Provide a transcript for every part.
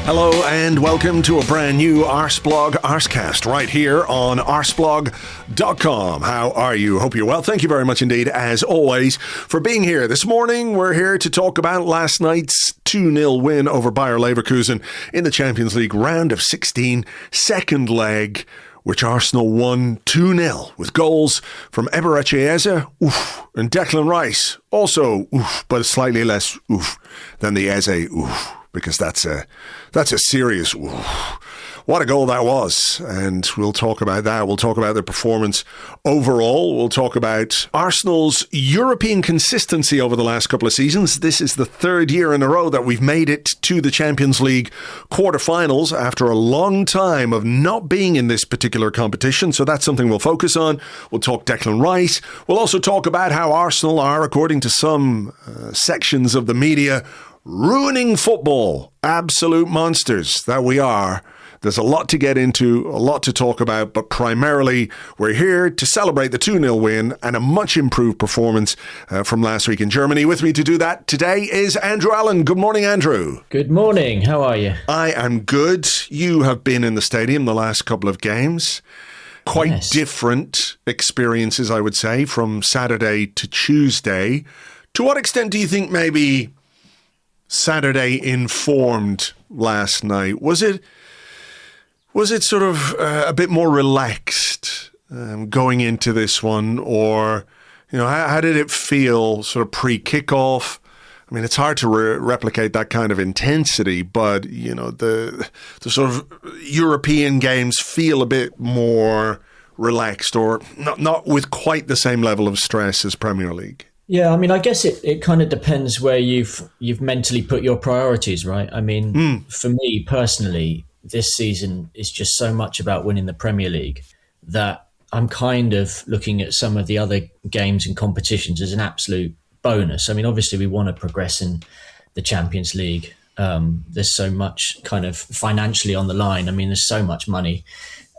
Hello and welcome to a brand new Arseblog Arsecast right here on arseblog.com. How are you? Hope you're well. Thank you very much indeed, as always, for being here. This morning, we're here to talk about last night's 2-0 win over Bayer Leverkusen in the Champions League round of 16, second leg, which Arsenal won 2-0 with goals from Eberechi Eze and Declan Rice. Also, but slightly less than the Eze because that's a serious what a goal that was. And we'll talk about that. We'll talk about their performance overall. We'll talk about Arsenal's European consistency over the last couple of seasons. This is the third year in a row that we've made it to the Champions League quarterfinals after a long time of not being in this particular competition. So that's something we'll focus on. We'll talk Declan Rice. We'll also talk about how Arsenal are, according to some sections of the media, ruining football. Absolute monsters that we are. There's a lot to get into, a lot to talk about, but primarily we're here to celebrate the 2-0 win and a much improved performance from last week in Germany. With me to do that today is Andrew Allen. Good morning, Andrew. Good morning. How are you? I am good. You have been in the stadium the last couple of games. Quite different experiences, I would say, from Saturday to Tuesday. To what extent do you think maybe Saturday informed last night? Was it sort of a bit more relaxed going into this one, or how did it feel sort of pre-kickoff? I mean, it's hard to replicate that kind of intensity, but the sort of European games feel a bit more relaxed, or not with quite the same level of stress as Premier League. Yeah, I mean, I guess it kind of depends where you've mentally put your priorities, right? I mean, for me personally, this season is just so much about winning the Premier League that I'm kind of looking at some of the other games and competitions as an absolute bonus. I mean, obviously we want to progress in the Champions League. There's so much kind of financially on the line. I mean, there's so much money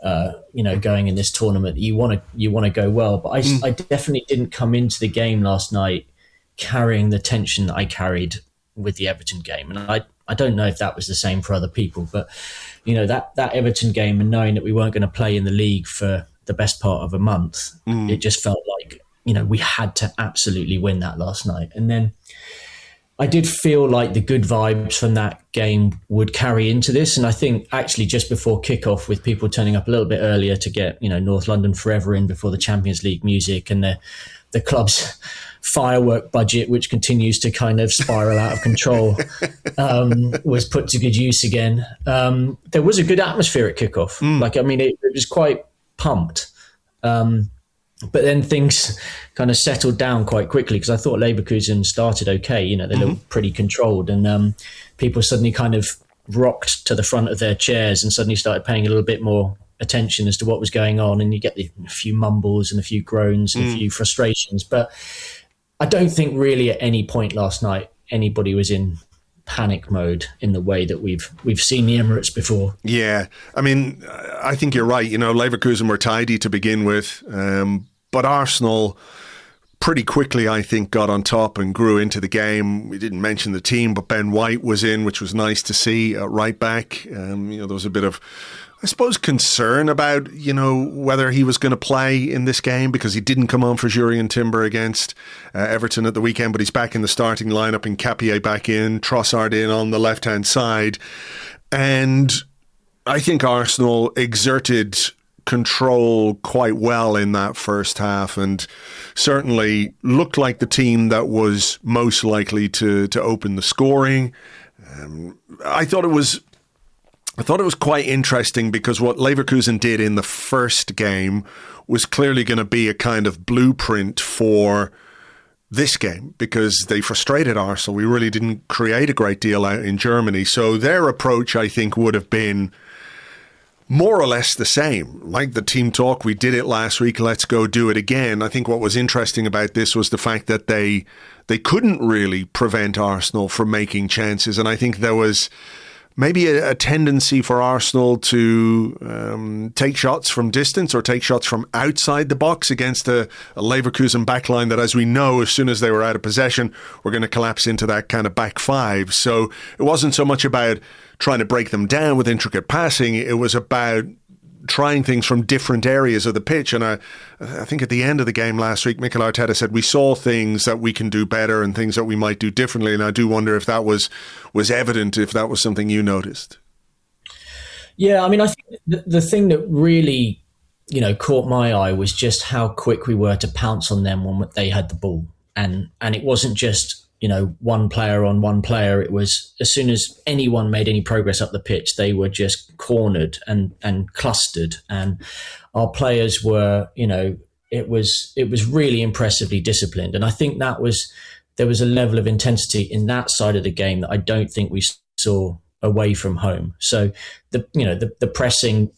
going in this tournament that you want to go well. But I definitely didn't come into the game last night carrying the tension that I carried with the Everton game. And I don't know if that was the same for other people, but that Everton game, and knowing that we weren't going to play in the league for the best part of a month, it just felt like, we had to absolutely win that last night. And then I did feel like the good vibes from that game would carry into this. And I think actually just before kickoff, with people turning up a little bit earlier to get, North London Forever in before the Champions League music, and the club's firework budget, which continues to kind of spiral out of control, was put to good use again. There was a good atmosphere at kickoff. It was quite pumped. But then things kind of settled down quite quickly, because I thought Leverkusen started okay. They looked pretty controlled, and people suddenly kind of rocked to the front of their chairs and suddenly started paying a little bit more attention as to what was going on. And you get a few mumbles and a few groans and a few frustrations. But I don't think really at any point last night anybody was in panic mode in the way that we've seen the Emirates before. Yeah, I mean, I think you're right. Leverkusen were tidy to begin with, but Arsenal pretty quickly, I think, got on top and grew into the game. We didn't mention the team, but Ben White was in, which was nice to see at right back. There was a bit of, I suppose, concern about, whether he was going to play in this game, because he didn't come on for Jurriën Timber against Everton at the weekend, but he's back in the starting lineup, and Cappier back in, Trossard in on the left-hand side. And I think Arsenal exerted control quite well in that first half, and certainly looked like the team that was most likely to open the scoring. I thought it was quite interesting, because what Leverkusen did in the first game was clearly going to be a kind of blueprint for this game, because they frustrated Arsenal. We really didn't create a great deal out in Germany. So their approach, I think, would have been more or less the same. Like the team talk, we did it last week, let's go do it again. I think what was interesting about this was the fact that they couldn't really prevent Arsenal from making chances. And I think there was maybe a tendency for Arsenal to take shots from distance or take shots from outside the box against a Leverkusen backline that, as we know, as soon as they were out of possession, were going to collapse into that kind of back five. So it wasn't so much about trying to break them down with intricate passing. It was about trying things from different areas of the pitch. And I think at the end of the game last week, Mikel Arteta said, we saw things that we can do better and things that we might do differently. And I do wonder if that was evident, if that was something you noticed. Yeah, I mean, I think the thing that really, caught my eye was just how quick we were to pounce on them when they had the ball. And it wasn't just, one player on one player. It was as soon as anyone made any progress up the pitch, they were just cornered and clustered. And our players were, it was really impressively disciplined. And I think there was a level of intensity in that side of the game that I don't think we saw away from home. So the pressing,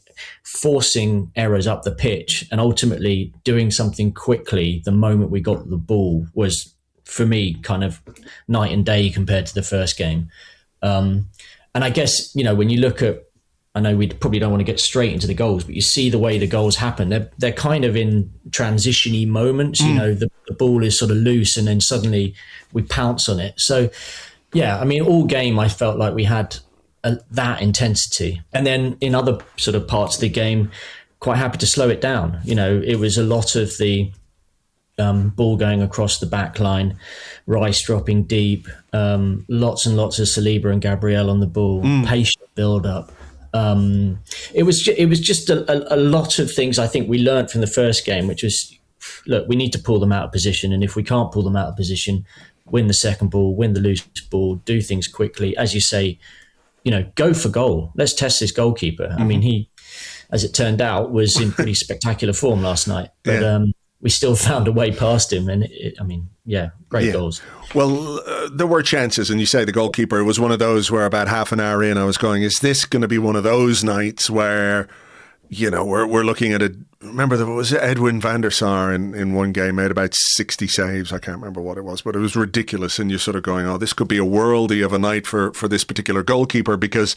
forcing errors up the pitch and ultimately doing something quickly the moment we got the ball was, for me, kind of night and day compared to the first game. And I guess, when you look at, I know we probably don't want to get straight into the goals, but you see the way the goals happen. They're kind of in transition-y moments. The ball is sort of loose and then suddenly we pounce on it. So, yeah, I mean, all game I felt like we had that intensity. And then in other sort of parts of the game, quite happy to slow it down. It was a lot of the ball going across the back line, Rice dropping deep, lots and lots of Saliba and Gabriel on the ball, patient build-up. It was just a lot of things I think we learnt from the first game, which was, look, we need to pull them out of position. And if we can't pull them out of position, win the second ball, win the loose ball, do things quickly. As you say, go for goal. Let's test this goalkeeper. I mean, he, as it turned out, was in pretty spectacular form last night. But we still found a way past him. And, great goals. Well, there were chances. And you say the goalkeeper, it was one of those where about half an hour in, I was going, is this going to be one of those nights where, we're looking at remember there was Edwin van der Sar in one game, made about 60 saves. I can't remember what it was, but it was ridiculous. And you're sort of going, oh, this could be a worldie of a night for this particular goalkeeper, because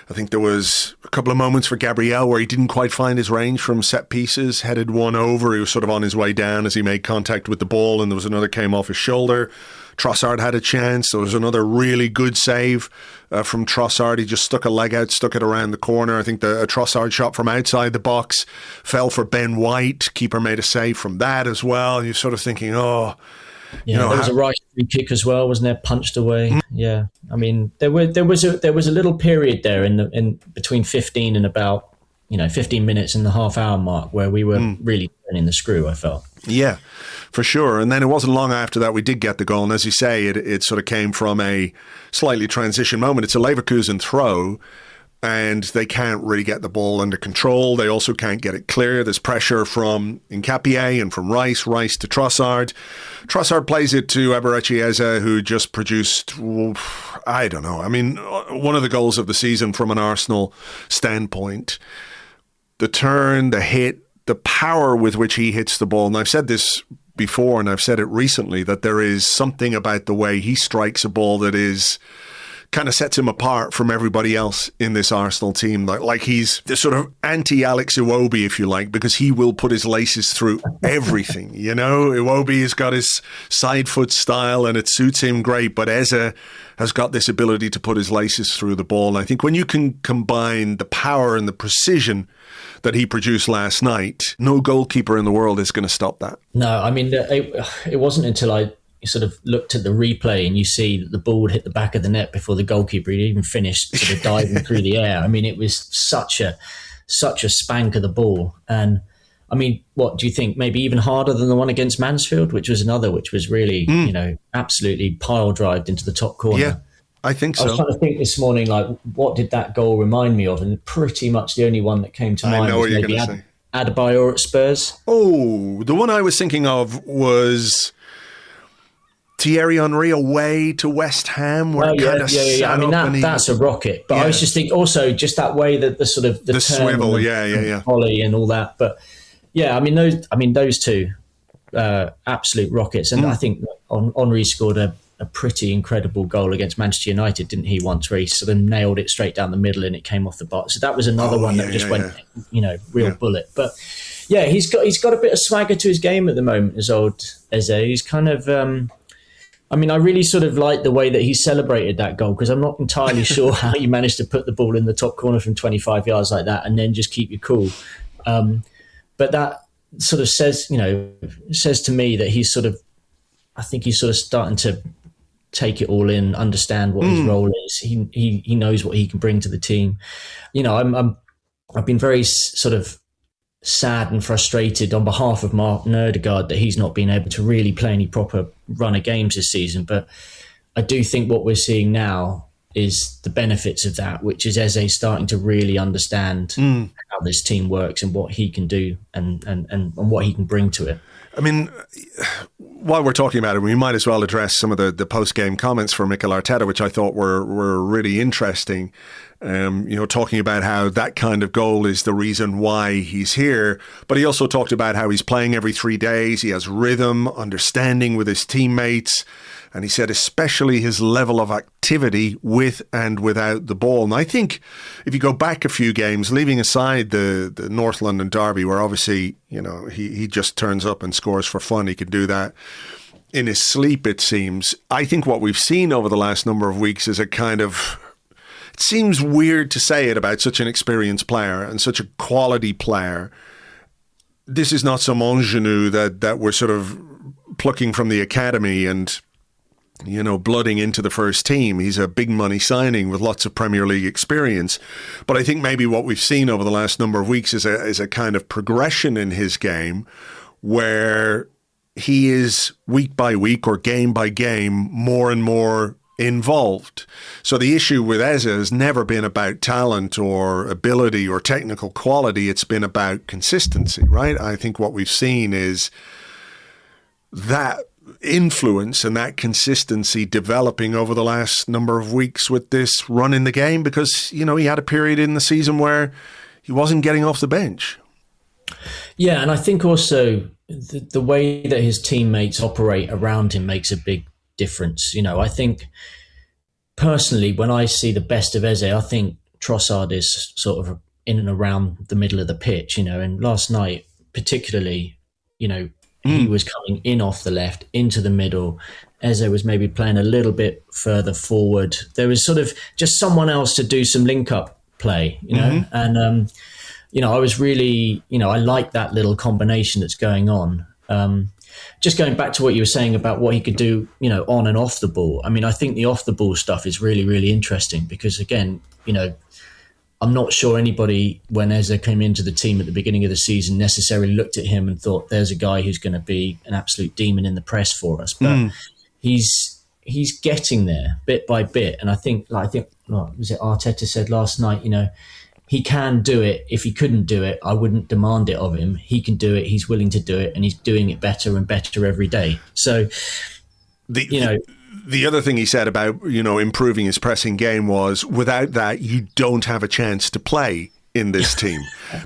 I think there was a couple of moments for Gabriel where he didn't quite find his range from set pieces, headed one over. He was sort of on his way down as he made contact with the ball, and there was another came off his shoulder. Trossard had a chance. There was another really good save from Trossard. He just stuck a leg out, stuck it around the corner. I think the Trossard shot from outside the box fell for Ben White. Keeper made a save from that as well. And you're sort of thinking, oh... Yeah, there was a right free kick as well, wasn't there? Punched away. Yeah, I mean, there was a little period there in between 15 and about 15 minutes and the half hour mark where we were really turning the screw, I felt. Yeah, for sure. And then it wasn't long after that we did get the goal. And as you say, it sort of came from a slightly transition moment. It's a Leverkusen throw, and they can't really get the ball under control. They also can't get it clear. There's pressure from Nkapie and from Rice to Trossard. Trossard plays it to Eberechi Eze, who just produced, I don't know, I mean, one of the goals of the season from an Arsenal standpoint. The turn, the hit, the power with which he hits the ball. And I've said this before, and I've said it recently, that there is something about the way he strikes a ball that is... kind of sets him apart from everybody else in this Arsenal team. Like he's the sort of anti-Alex Iwobi, if you like, because he will put his laces through everything. Iwobi has got his side foot style and it suits him great, but Eze has got this ability to put his laces through the ball. And I think when you can combine the power and the precision that he produced last night, no goalkeeper in the world is going to stop that. No, I mean, it wasn't until I sort of looked at the replay and you see that the ball would hit the back of the net before the goalkeeper had even finished sort of diving through the air. I mean, it was such a spank of the ball. And I mean, what do you think? Maybe even harder than the one against Mansfield, which was really, absolutely pile drived into the top corner. Yeah, I think so. I was trying to think this morning, like, what did that goal remind me of? And pretty much the only one that came to mind was maybe Adebayor at Spurs. Oh, the one I was thinking of was Thierry Henry away to West Ham, where I mean, that's a rocket. But I was just thinking also just that way that the sort of the swivel, volley and all that. But yeah, I mean those two absolute rockets. And I think Henry scored a pretty incredible goal against Manchester United, didn't he? Once where he sort of nailed it straight down the middle and it came off the box. So that was another one that just went, real bullet. But yeah, he's got a bit of swagger to his game at the moment. As old Eze, he's kind of. I mean, I really sort of like the way that he celebrated that goal, because I'm not entirely sure how you managed to put the ball in the top corner from 25 yards like that and then just keep you cool. But that sort of says to me that I think he's sort of starting to take it all in, understand what his role is. He knows what he can bring to the team. I've been very sort of sad and frustrated on behalf of Martin Ødegaard that he's not been able to really play any proper run of games this season. But I do think what we're seeing now is the benefits of that, which is Eze starting to really understand how this team works and what he can do and what he can bring to it. I mean, while we're talking about it, we might as well address some of the post-game comments from Mikel Arteta, which I thought were really interesting. Talking about how that kind of goal is the reason why he's here. But he also talked about how he's playing every 3 days. He has rhythm, understanding with his teammates. And he said especially his level of activity with and without the ball. And I think if you go back a few games, leaving aside the North London derby, where obviously, he just turns up and scores for fun. He could do that in his sleep, it seems. I think what we've seen over the last number of weeks is a kind of... It seems weird to say it about such an experienced player and such a quality player. This is not some ingenue that we're sort of plucking from the academy and, blooding into the first team. He's a big money signing with lots of Premier League experience. But I think maybe what we've seen over the last number of weeks is a kind of progression in his game where he is week by week or game by game more and more involved. So the issue with Eze has never been about talent or ability or technical quality. It's been about consistency, right? I think what we've seen is that influence and that consistency developing over the last number of weeks with this run in the game because, he had a period in the season where he wasn't getting off the bench. Yeah, and I think also the way that his teammates operate around him makes a big difference. I think personally, when I see the best of Eze, I think Trossard is sort of in and around the middle of the pitch, and last night particularly, he was coming in off the left into the middle. Eze was maybe playing a little bit further forward. There was sort of just someone else to do some link-up play, and I was really, I like that little combination that's going on. Just going back to what you were saying about what he could do, on and off the ball. I mean, I think the off the ball stuff is really, really interesting because, again, I'm not sure anybody, when Eze came into the team at the beginning of the season, necessarily looked at him and thought, there's a guy who's going to be an absolute demon in the press for us. But he's getting there bit by bit. And I think was it Arteta said last night, he can do it. If he couldn't do it, I wouldn't demand it of him. He can do it. He's willing to do it, and he's doing it better and better every day. So, the other thing he said about, improving his pressing game was, without that, you don't have a chance to play in this team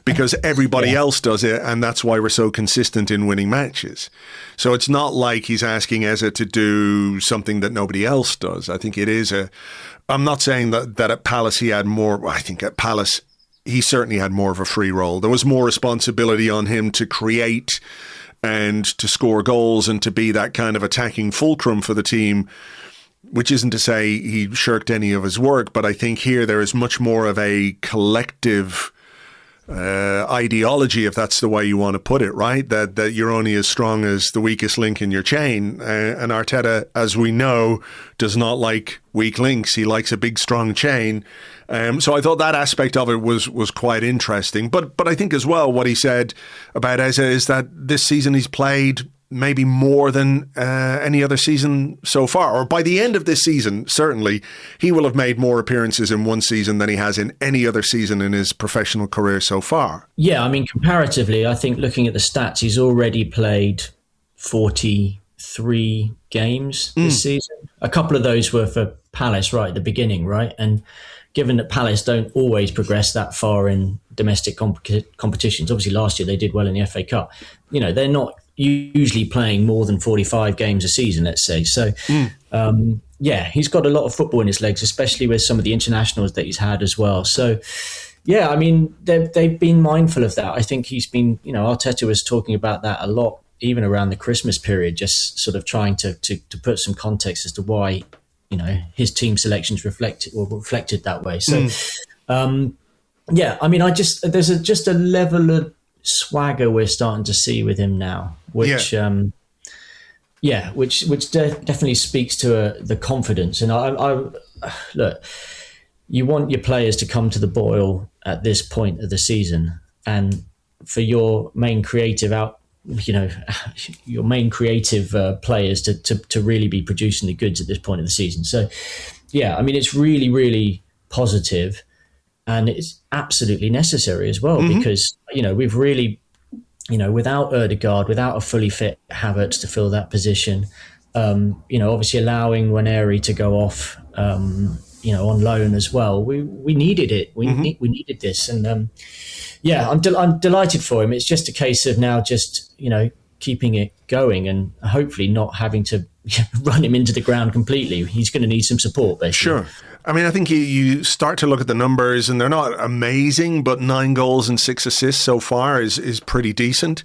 because everybody else does it, and that's why we're so consistent in winning matches. So it's not like he's asking Eze to do something that nobody else does. I think it is I'm not saying that at Palace he had more. I think at Palace he certainly had more of a free role. There was more responsibility on him to create and to score goals and to be that kind of attacking fulcrum for the team, which isn't to say he shirked any of his work, but I think here there is much more of a collective ideology, if that's the way you want to put it, right? That you're only as strong as the weakest link in your chain. And Arteta, as we know, does not like weak links. He likes a big, strong chain. So I thought that aspect of it was quite interesting. But I think as well what he said about Eze is that this season he's played maybe more than any other season so far. Or by the end of this season, certainly, he will have made more appearances in one season than he has in any other season in his professional career so far. Yeah, I mean, comparatively, I think looking at the stats, he's already played 43 games this season. A couple of those were for Palace right at the beginning, right? And given that Palace don't always progress that far in domestic competitions, obviously last year they did well in the FA Cup, they're not usually playing more than 45 games a season, let's say. So, he's got a lot of football in his legs, especially with some of the internationals that he's had as well. So, I mean, they've been mindful of that. I think he's been, Arteta was talking about that a lot even around the Christmas period, just sort of trying to put some context as to why, his team selections reflected that way. So, yeah, I mean, there's just a level of swagger we're starting to see with him now, which definitely speaks to the confidence. And I look, you want your players to come to the boil at this point of the season, and for your main creative players to really be producing the goods at this point of the season. So, yeah, I mean, it's really, really positive, and it's absolutely necessary as well, because, we've really, without Ødegaard, without a fully fit Havertz to fill that position, obviously allowing Waneri to go off, on loan as well. We needed it. We needed this. And, I'm delighted for him. It's just a case of now just, keeping it going and hopefully not having to run him into the ground completely. He's going to need some support, basically. Sure. I mean, I think you start to look at the numbers and they're not amazing, but 9 goals and 6 assists so far is pretty decent.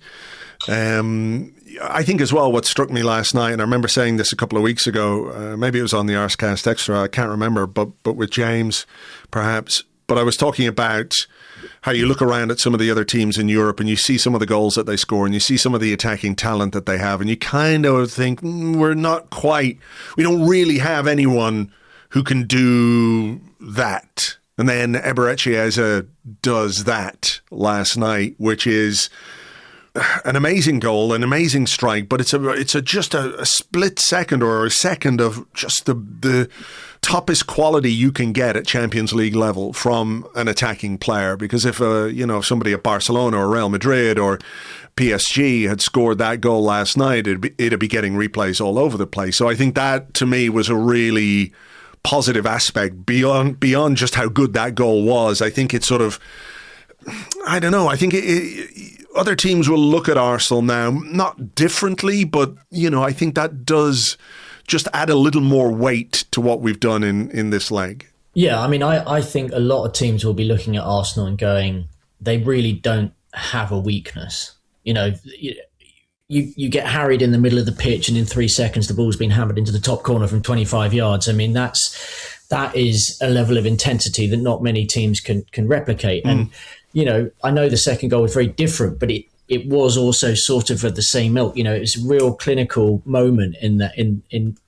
I think as well what struck me last night, and I remember saying this a couple of weeks ago, maybe it was on the Arsecast Extra, I can't remember, but with James perhaps. But I was talking about how you look around at some of the other teams in Europe and you see some of the goals that they score and you see some of the attacking talent that they have, and you kind of think, we don't really have anyone who can do that. And then Eberechi Eze does that last night, which is an amazing goal, an amazing strike, but it's just a split second or a second of just the toppest quality you can get at Champions League level from an attacking player. Because if somebody at Barcelona or Real Madrid or PSG had scored that goal last night, it'd be getting replays all over the place. So I think that to me was a really positive aspect beyond just how good that goal was. I think it's sort of, I don't know, I think other teams will look at Arsenal now, not differently, but, I think that does just add a little more weight to what we've done in this leg. Yeah, I mean, I think a lot of teams will be looking at Arsenal and going, they really don't have a weakness. You get harried in the middle of the pitch and in 3 seconds the ball's been hammered into the top corner from 25 yards. I mean, that is a level of intensity that not many teams can replicate. And, I know the second goal was very different, but it was also sort of the same ilk. It was a real clinical moment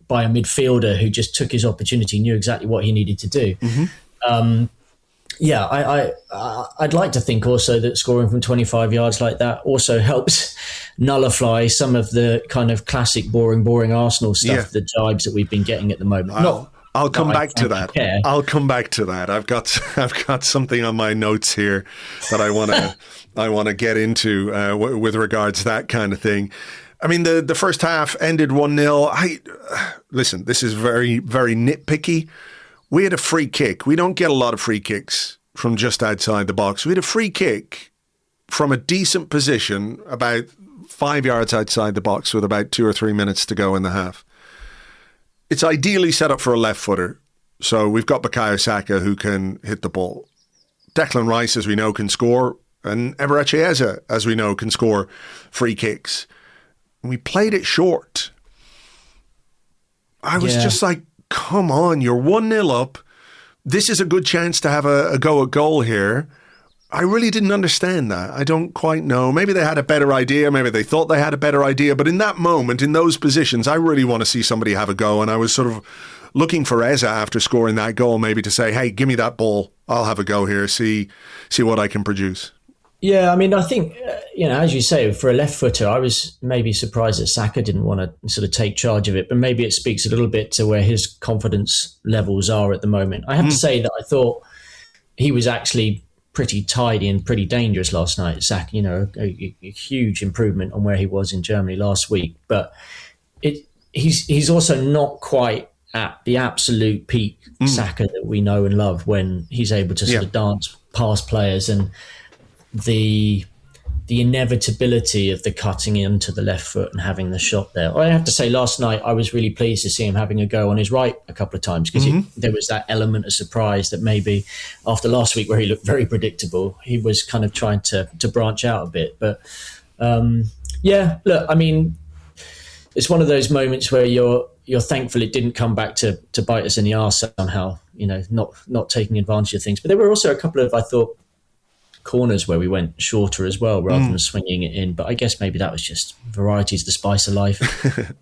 by a midfielder who just took his opportunity, knew exactly what he needed to do. I'd like to think also that scoring from 25 yards like that also helps nullify some of the kind of classic boring Arsenal stuff, the jibes that we've been getting at the moment. I'll come back to that. I'll come back to that. I've got something on my notes here that I want to get into with regards to that kind of thing. I mean, the first half ended 1-0. Listen, this is very, very nitpicky. We had a free kick. We don't get a lot of free kicks from just outside the box. We had a free kick from a decent position about 5 yards outside the box with about 2 or 3 minutes to go in the half. It's ideally set up for a left footer. So we've got Bukayo Saka who can hit the ball. Declan Rice, as we know, can score. And Eberechi Eze, as we know, can score free kicks. We played it short. I was just like, come on, you're 1-0 up. This is a good chance to have a go at goal here. I really didn't understand that. I don't quite know. Maybe they had a better idea. Maybe they thought they had a better idea. But in that moment, in those positions, I really want to see somebody have a go. And I was sort of looking for Eze after scoring that goal, maybe to say, hey, give me that ball. I'll have a go here. See what I can produce. Yeah, I mean, I think, as you say, for a left footer, I was maybe surprised that Saka didn't want to sort of take charge of it, but maybe it speaks a little bit to where his confidence levels are at the moment. I have to say that I thought he was actually pretty tidy and pretty dangerous last night. Saka, a huge improvement on where he was in Germany last week, but he's also not quite at the absolute peak Saka that we know and love when he's able to sort of dance past players, and the inevitability of the cutting into the left foot and having the shot there. I have to say, last night I was really pleased to see him having a go on his right a couple of times, because there was that element of surprise that maybe after last week where he looked very predictable, he was kind of trying to branch out a bit. But Yeah, look, I mean, it's one of those moments where you're thankful it didn't come back to bite us in the arse somehow, not taking advantage of things. But there were also a couple of, I thought, corners where we went shorter as well rather than swinging it in. But I guess maybe that was just variety's the spice of life.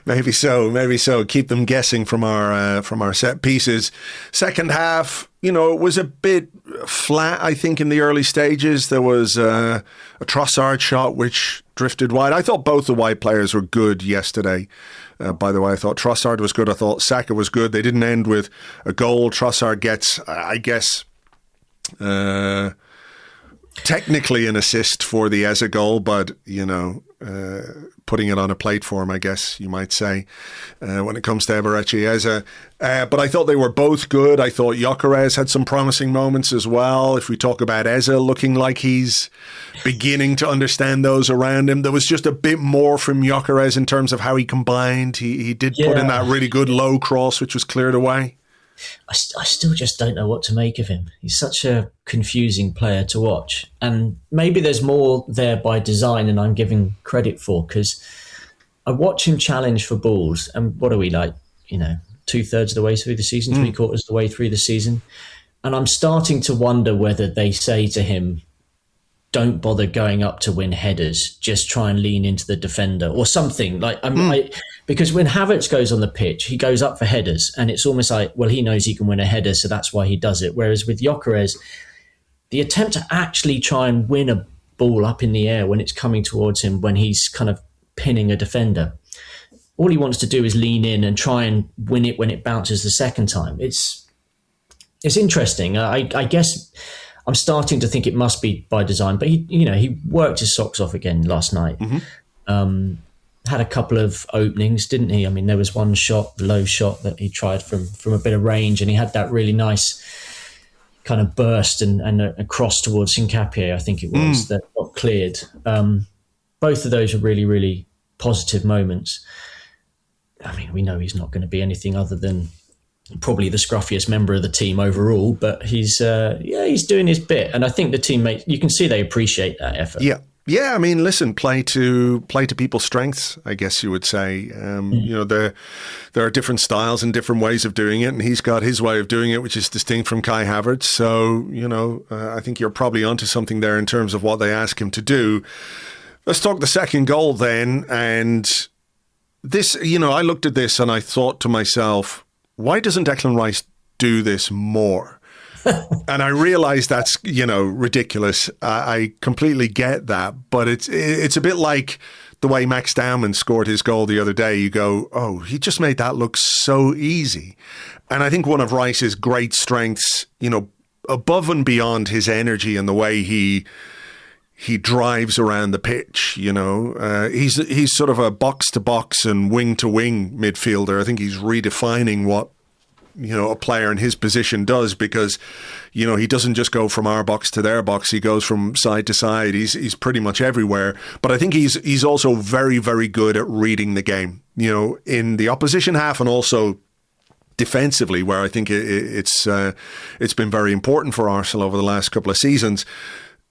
Maybe so. Keep them guessing from our set pieces. Second half, it was a bit flat, I think, in the early stages. There was a Trossard shot which drifted wide. I thought both the wide players were good yesterday. By the way, I thought Trossard was good. I thought Saka was good. They didn't end with a goal. Trossard gets, I guess, technically an assist for the Eze goal, but, putting it on a plate for him, I guess you might say, when it comes to Eberechi Eze. But I thought they were both good. I thought Gyökeres had some promising moments as well. If we talk about Eze looking like he's beginning to understand those around him, there was just a bit more from Gyökeres in terms of how he combined. He did put in that really good low cross, which was cleared away. I still just don't know what to make of him. He's such a confusing player to watch. And maybe there's more there by design than I'm giving credit for, because I watch him challenge for balls. And what are we, 2/3 of the way through the season, 3/4 of the way through the season? And I'm starting to wonder whether they say to him, don't bother going up to win headers, just try and lean into the defender or something. Because when Havertz goes on the pitch, he goes up for headers and it's almost like, well, he knows he can win a header, so that's why he does it. Whereas with Gyökeres, the attempt to actually try and win a ball up in the air when it's coming towards him, when he's kind of pinning a defender, all he wants to do is lean in and try and win it when it bounces the second time. It's interesting. I guess I'm starting to think it must be by design, but he worked his socks off again last night. Had a couple of openings, didn't he? I mean, there was one low shot that he tried from a bit of range, and he had that really nice kind of burst and a cross towards Hincapié, I think it was, that got cleared. Both of those are really, really positive moments. I mean, we know he's not going to be anything other than probably the scruffiest member of the team overall, but he's doing his bit, and I think the teammates, you can see they appreciate that effort. Yeah, I mean, listen, play to people's strengths, I guess you would say. There are different styles and different ways of doing it, and he's got his way of doing it, which is distinct from Kai Havertz. So, I think you're probably onto something there in terms of what they ask him to do. Let's talk the second goal then. And this, I looked at this and I thought to myself, why doesn't Declan Rice do this more? And I realize that's, ridiculous. I completely get that. But it's a bit like the way Max Dowman scored his goal the other day. You go, oh, he just made that look so easy. And I think one of Rice's great strengths, above and beyond his energy and the way he drives around the pitch, he's sort of a box-to-box and wing-to-wing midfielder. I think he's redefining what a player in his position does, because he doesn't just go from our box to their box, he goes from side to side. He's pretty much everywhere. But I think he's also very, very good at reading the game, in the opposition half and also defensively, where I think it's been very important for Arsenal over the last couple of seasons.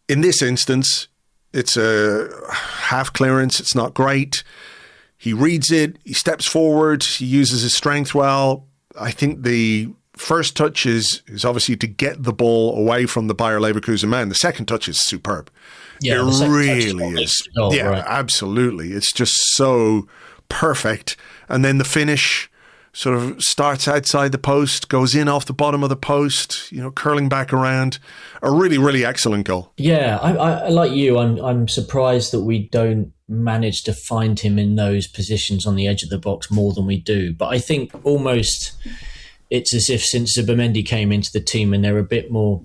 In this instance, it's a half clearance, it's not great. He reads it, he steps forward, he uses his strength well. I think the first touch is obviously to get the ball away from the Bayer Leverkusen man. The second touch is superb. Yeah, it really is. Right. Absolutely. It's just so perfect. And then the finish sort of starts outside the post, goes in off the bottom of the post, curling back around. A really, really excellent goal. Yeah, I like you. I'm surprised that we don't manage to find him in those positions on the edge of the box more than we do. But I think almost it's as if since Zubimendi came into the team and they're a bit more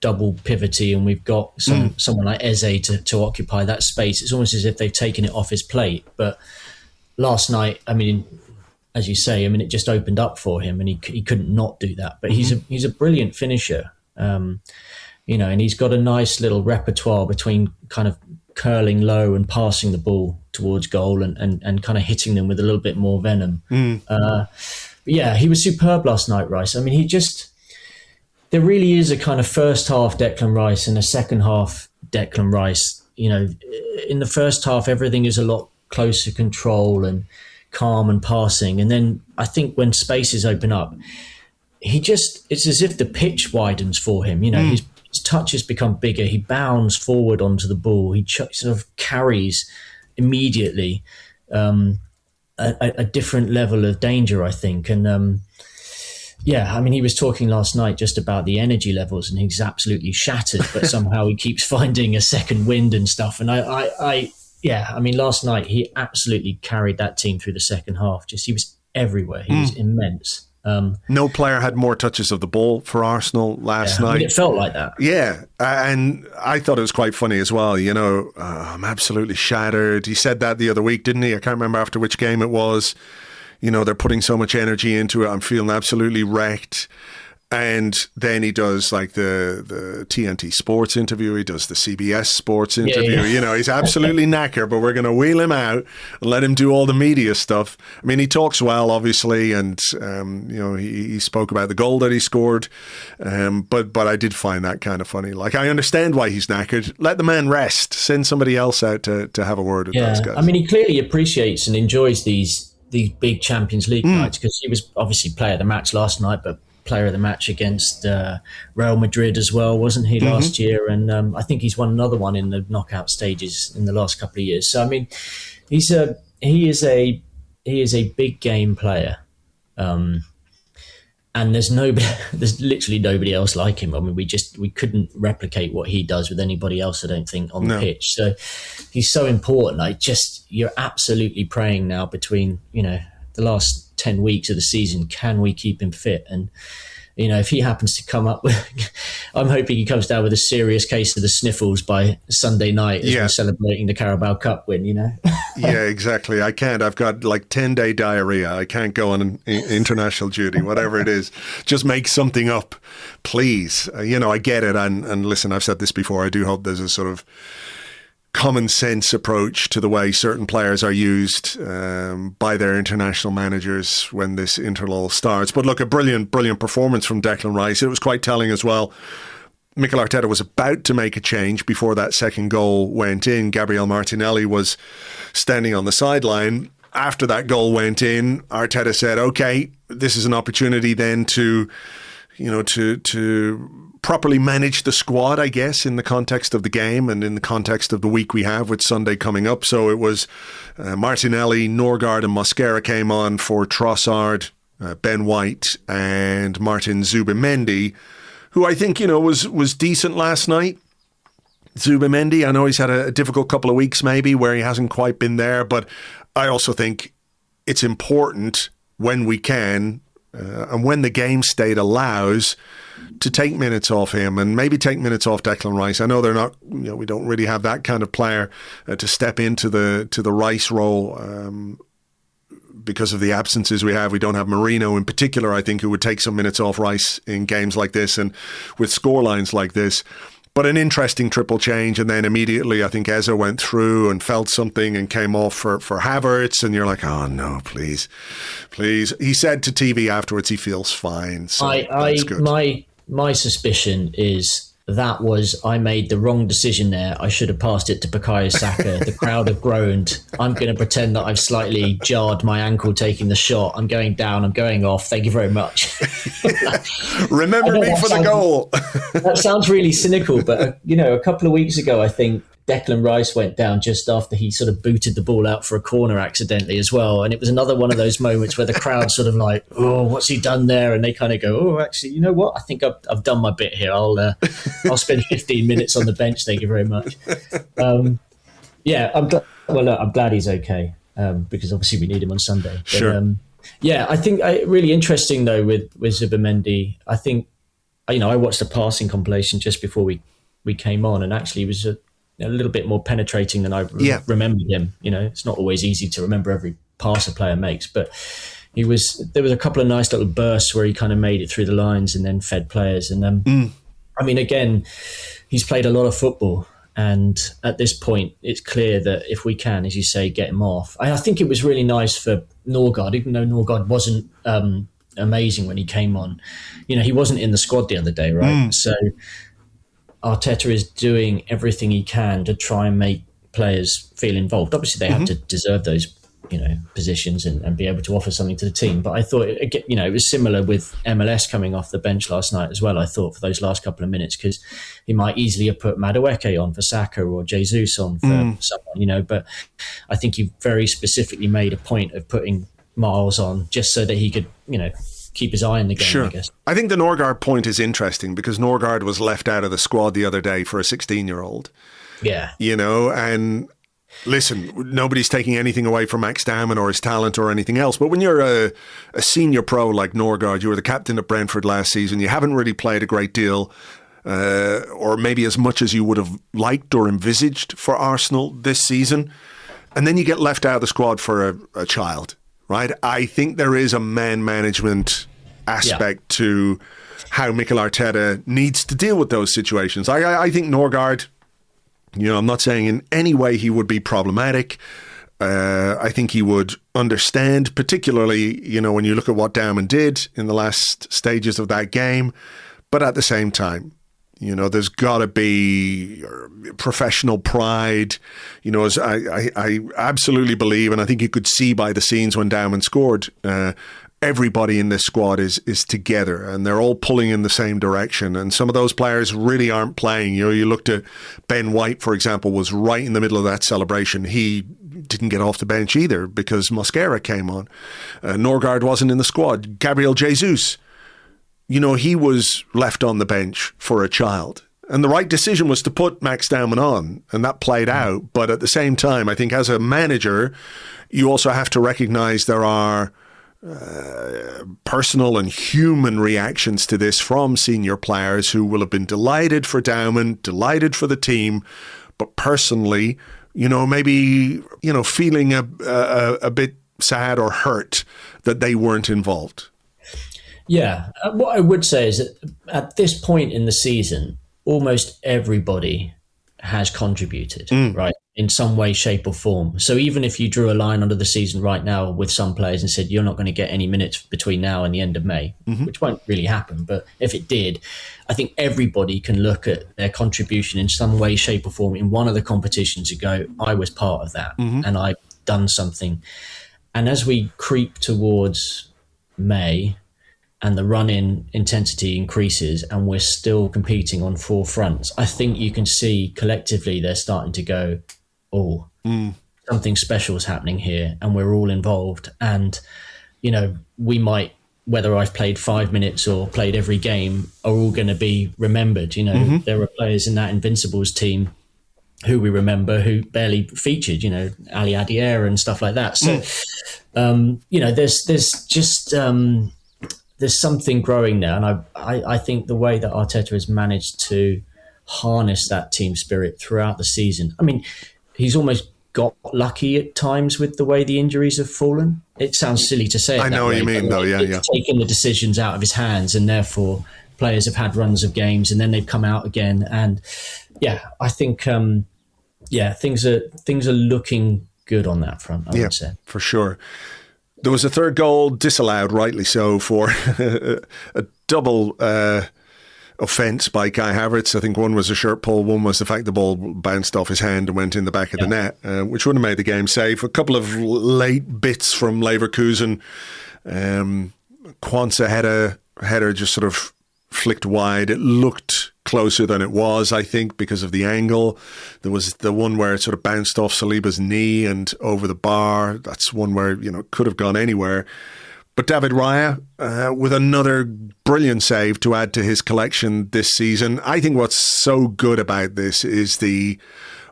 double pivoty and we've got someone like Eze to occupy that space, it's almost as if they've taken it off his plate. But last night, I mean, as you say, it just opened up for him and he couldn't not do that. But he's a brilliant finisher, and he's got a nice little repertoire between kind of curling low and passing the ball towards goal and kind of hitting them with a little bit more venom. But yeah, he was superb last night, Rice. I mean, there really is a kind of first half Declan Rice and a second half Declan Rice. in the first half, everything is a lot closer control and calm and passing. And then I think when spaces open up, it's as if the pitch widens for him. His touches become bigger. He bounds forward onto the ball. He sort of carries immediately a different level of danger, I think. And he was talking last night just about the energy levels, and he's absolutely shattered, but somehow he keeps finding a second wind and stuff. And last night he absolutely carried that team through the second half. He was everywhere. He was immense. No player had more touches of the ball for Arsenal last night. It felt like that. Yeah, and I thought it was quite funny as well. I'm absolutely shattered. He said that the other week, didn't he? I can't remember after which game it was. They're putting so much energy into it. I'm feeling absolutely wrecked. And then he does like the TNT Sports interview. He does the CBS Sports interview. Yeah. He's absolutely knackered, but we're going to wheel him out and let him do all the media stuff. I mean, he talks well, obviously, and he spoke about the goal that he scored. But I did find that kind of funny. Like, I understand why he's knackered. Let the man rest. Send somebody else out to have a word with those guys. I mean, he clearly appreciates and enjoys these big Champions League nights, because he was obviously player of the match last night, but player of the match against Real Madrid as well, wasn't he, last year? And I think he's won another one in the knockout stages in the last couple of years. So I mean, he is a big game player, and there's literally nobody else like him. I mean, we couldn't replicate what he does with anybody else, I don't think, on the pitch. So he's so important. You're absolutely praying now between the last 10 weeks of the season, can we keep him fit? And if he happens to come up with, I'm hoping he comes down with a serious case of the sniffles by Sunday night as we're celebrating the Carabao Cup win. Yeah, exactly. I can't. I've got like 10-day diarrhea. I can't go on international duty, whatever it is. Just make something up, please. I get it. And listen, I've said this before. I do hope there's a sort of common sense approach to the way certain players are used by their international managers when this interlull starts. But look, a brilliant performance from Declan Rice. It was quite telling as well. Mikel Arteta was about to make a change before that second goal went in. Gabriel Martinelli was standing on the sideline. After that goal went in, Arteta said, okay, this is an opportunity then to properly manage the squad, I guess, in the context of the game and in the context of the week we have with Sunday coming up. So it was Martinelli, Norgard and Mosquera came on for Trossard, Ben White and Martin Zubimendi, who I think, was decent last night. Zubimendi, I know he's had a difficult couple of weeks maybe where he hasn't quite been there, but I also think it's important when we can and when the game state allows to take minutes off him and maybe take minutes off Declan Rice. I know they're not, we don't really have that kind of player to step into the Rice role because of the absences we have. We don't have Marino in particular, I think, who would take some minutes off Rice in games like this and with scorelines like this. But an interesting triple change, and then immediately I think Eze went through and felt something and came off for Havertz, and you're like, oh no, please. He said to TV afterwards he feels fine, so that's good. My suspicion is I made the wrong decision there. I should have passed it to Bukayo Saka. The crowd have groaned. I'm going to pretend that I've slightly jarred my ankle taking the shot. I'm going down. I'm going off. Thank you very much. Remember me for the goal. That sounds really cynical, but a couple of weeks ago, I think Declan Rice went down just after he sort of booted the ball out for a corner accidentally as well. And it was another one of those moments where the crowd sort of like, oh, what's he done there? And they kind of go, oh, actually, you know what? I think I've done my bit here. I'll spend 15 minutes on the bench. Thank you very much. I'm glad he's okay because obviously we need him on Sunday. But, sure. I think really interesting though with Zubimendi. I think, I watched a passing compilation just before we came on, and actually he was a little bit more penetrating than I remembered him. It's not always easy to remember every pass a player makes, but there was a couple of nice little bursts where he kind of made it through the lines and then fed players. And I mean, again, he's played a lot of football, and at this point, it's clear that if we can, as you say, get him off. I think it was really nice for Norgard, even though Norgard wasn't amazing when he came on. He wasn't in the squad the other day, right? So Arteta is doing everything he can to try and make players feel involved. Obviously, they have to deserve those, positions and be able to offer something to the team. But I thought, it was similar with MLS coming off the bench last night as well. I thought for those last couple of minutes, because he might easily have put Madueke on for Saka or Jesus on for someone, but I think he very specifically made a point of putting Miles on just so that he could, keep his eye on the game, sure. I guess. I think the Norgard point is interesting because Norgard was left out of the squad the other day for a 16-year-old. Yeah. And listen, nobody's taking anything away from Max Damon or his talent or anything else. But when you're a senior pro like Norgard, you were the captain at Brentford last season, you haven't really played a great deal, or maybe as much as you would have liked or envisaged for Arsenal this season. And then you get left out of the squad for a child, right? I think there is a man management aspect to how Mikel Arteta needs to deal with those situations. I think Norgard, I'm not saying in any way he would be problematic. I think he would understand, particularly, when you look at what Dauman did in the last stages of that game. But at the same time, there's got to be professional pride. As I absolutely believe, and I think you could see by the scenes when Dauman scored, everybody in this squad is together and they're all pulling in the same direction. And some of those players really aren't playing. You looked at Ben White, for example, was right in the middle of that celebration. He didn't get off the bench either because Mosquera came on. Norgard wasn't in the squad. Gabriel Jesus, he was left on the bench for a child. And the right decision was to put Max Dauman on, and that played out. But at the same time, I think as a manager, you also have to recognize there are personal and human reactions to this from senior players who will have been delighted for Dauman, delighted for the team, but personally, maybe, feeling a bit sad or hurt that they weren't involved. Yeah. What I would say is that at this point in the season, almost everybody has contributed, right? In some way, shape or form. So even if you drew a line under the season right now with some players and said, you're not going to get any minutes between now and the end of May, which won't really happen. But if it did, I think everybody can look at their contribution in some way, shape or form in one of the competitions and go, I was part of that and I've done something. And as we creep towards May and the run-in intensity increases and we're still competing on four fronts, I think you can see collectively they're starting to go, something special is happening here and we're all involved. And, we might, whether I've played 5 minutes or played every game, are all going to be remembered. There are players in that Invincibles team who we remember who barely featured, Ali Adier and stuff like that. So, there's just... there's something growing there. And I think the way that Arteta has managed to harness that team spirit throughout the season, I mean, he's almost got lucky at times with the way the injuries have fallen. It sounds silly to say it. I know what you mean, though. Yeah. Taken the decisions out of his hands, and therefore players have had runs of games and then they've come out again. And I think, things are looking good on that front, I would say. For sure. There was a third goal disallowed, rightly so, for a double offence by Kai Havertz. I think one was a shirt pull, one was the fact the ball bounced off his hand and went in the back of the net, which would have made the game safe. A couple of late bits from Leverkusen. Kwanzaa had a header just sort of flicked wide. It looked closer than it was, I think, because of the angle. There was the one where it sort of bounced off Saliba's knee and over the bar. That's one where, could have gone anywhere. But David Raya, with another brilliant save to add to his collection this season. I think what's so good about this is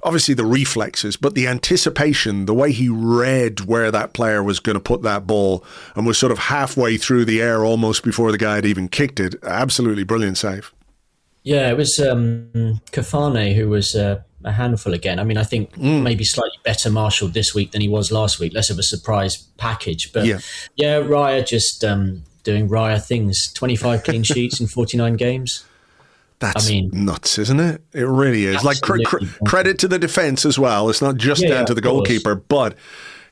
obviously the reflexes, but the anticipation, the way he read where that player was going to put that ball and was sort of halfway through the air almost before the guy had even kicked it. Absolutely brilliant save. Yeah, it was Kafane who was a handful again. I mean, I think maybe slightly better marshalled this week than he was last week. Less of a surprise package. But Raya just doing Raya things. 25 clean sheets in 49 games. That's nuts, isn't it? It really is. Like credit to the defence as well. It's not just down to the goalkeeper, but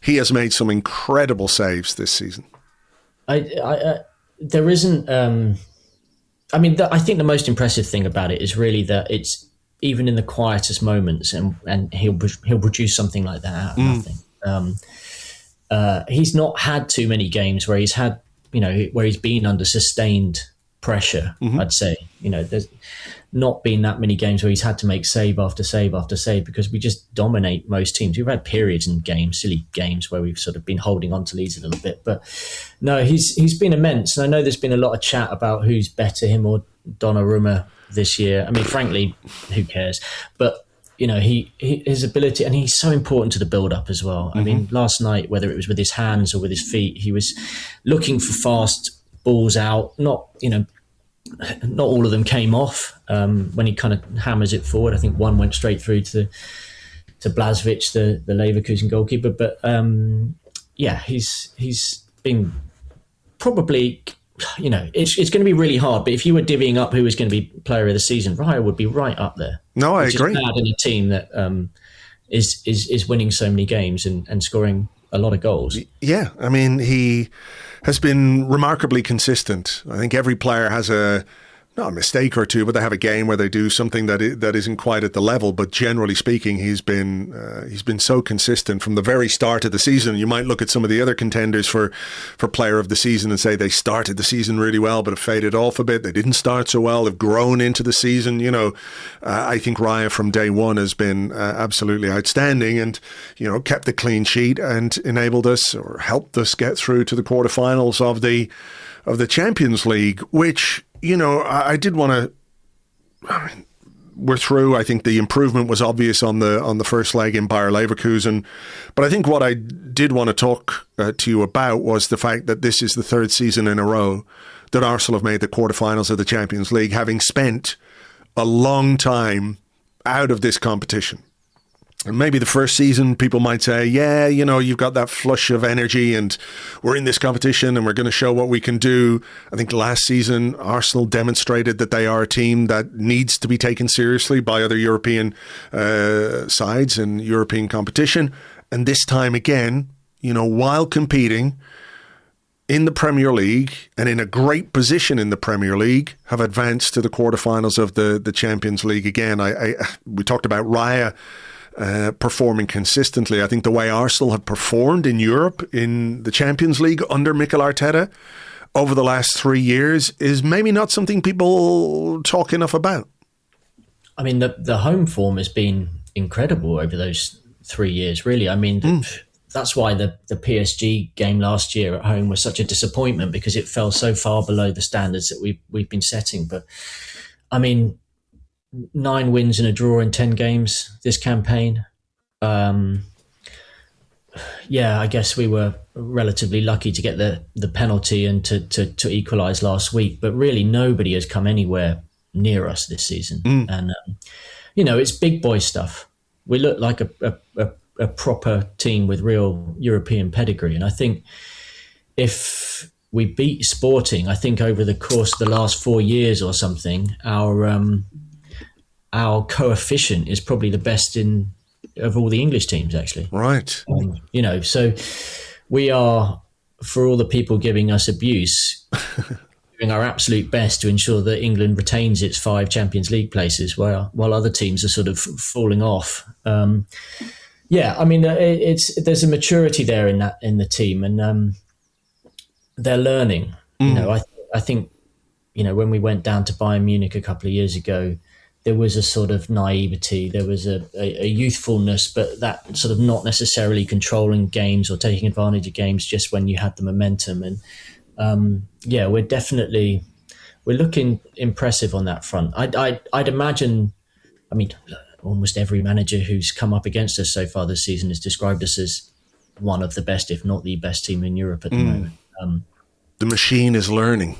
he has made some incredible saves this season. There isn't... I mean, I think the most impressive thing about it is really that it's even in the quietest moments, and he'll produce something like that out of nothing. He's not had too many games where he's had, where he's been under sustained pressure. I'd say, there's not been that many games where he's had to make save after save after save, because we just dominate most teams. We've had periods in games, silly games, where we've sort of been holding on to leads a little bit, but no, he's been immense. And I know there's been a lot of chat about who's better, him or Donnarumma this year. I mean, frankly, who cares? But his ability, and he's so important to the build-up as well. I mean, last night, whether it was with his hands or with his feet, he was looking for fast balls out. Not all of them came off when he kind of hammers it forward. I think one went straight through to Blažević, the Leverkusen goalkeeper. But he's been probably, it's going to be really hard. But if you were divvying up who was going to be player of the season, Raya would be right up there. No, I agree. Is bad in a team that is winning so many games and scoring a lot of goals. Yeah, I mean, he has been remarkably consistent. I think every player has not a mistake or two, but they have a game where they do something that isn't quite at the level. But generally speaking, he's been so consistent from the very start of the season. You might look at some of the other contenders for player of the season and say they started the season really well, but have faded off a bit. They didn't start so well, have grown into the season. I think Raya from day one has been absolutely outstanding, and kept the clean sheet and enabled us, or helped us, get through to the quarterfinals of the Champions League, which, I did want to. We're through. I think the improvement was obvious on the first leg in Bayer Leverkusen, but I think what I did want to talk to you about was the fact that this is the third season in a row that Arsenal have made the quarterfinals of the Champions League, having spent a long time out of this competition. And maybe the first season, people might say, yeah, you've got that flush of energy and we're in this competition and we're going to show what we can do. I think last season, Arsenal demonstrated that they are a team that needs to be taken seriously by other European sides and European competition. And this time again, while competing in the Premier League and in a great position in the Premier League, have advanced to the quarterfinals of the Champions League again. We talked about Raya performing consistently. I think the way Arsenal have performed in Europe in the Champions League under Mikel Arteta over the last 3 years is maybe not something people talk enough about. I mean, the home form has been incredible over those 3 years, really. I mean, that's why the PSG game last year at home was such a disappointment, because it fell so far below the standards that we've been setting. But I mean, 9 wins and a draw in 10 games this campaign. I guess we were relatively lucky to get the penalty and to equalise last week, but really nobody has come anywhere near us this season. And it's big boy stuff. We look like a proper team with real European pedigree, and I think if we beat Sporting, I think over the course of the last 4 years or something, our coefficient is probably the best of all the English teams, actually. Right. So we are, for all the people giving us abuse, doing our absolute best to ensure that England retains its 5 Champions League places, while other teams are sort of falling off. There's a maturity there in the team, and they're learning. I think when we went down to Bayern Munich a couple of years ago, there was a sort of naivety, there was a youthfulness, but that sort of not necessarily controlling games or taking advantage of games just when you had the momentum. And we're looking impressive on that front. I'd imagine, almost every manager who's come up against us so far this season has described us as one of the best, if not the best team in Europe at the moment. The machine is learning.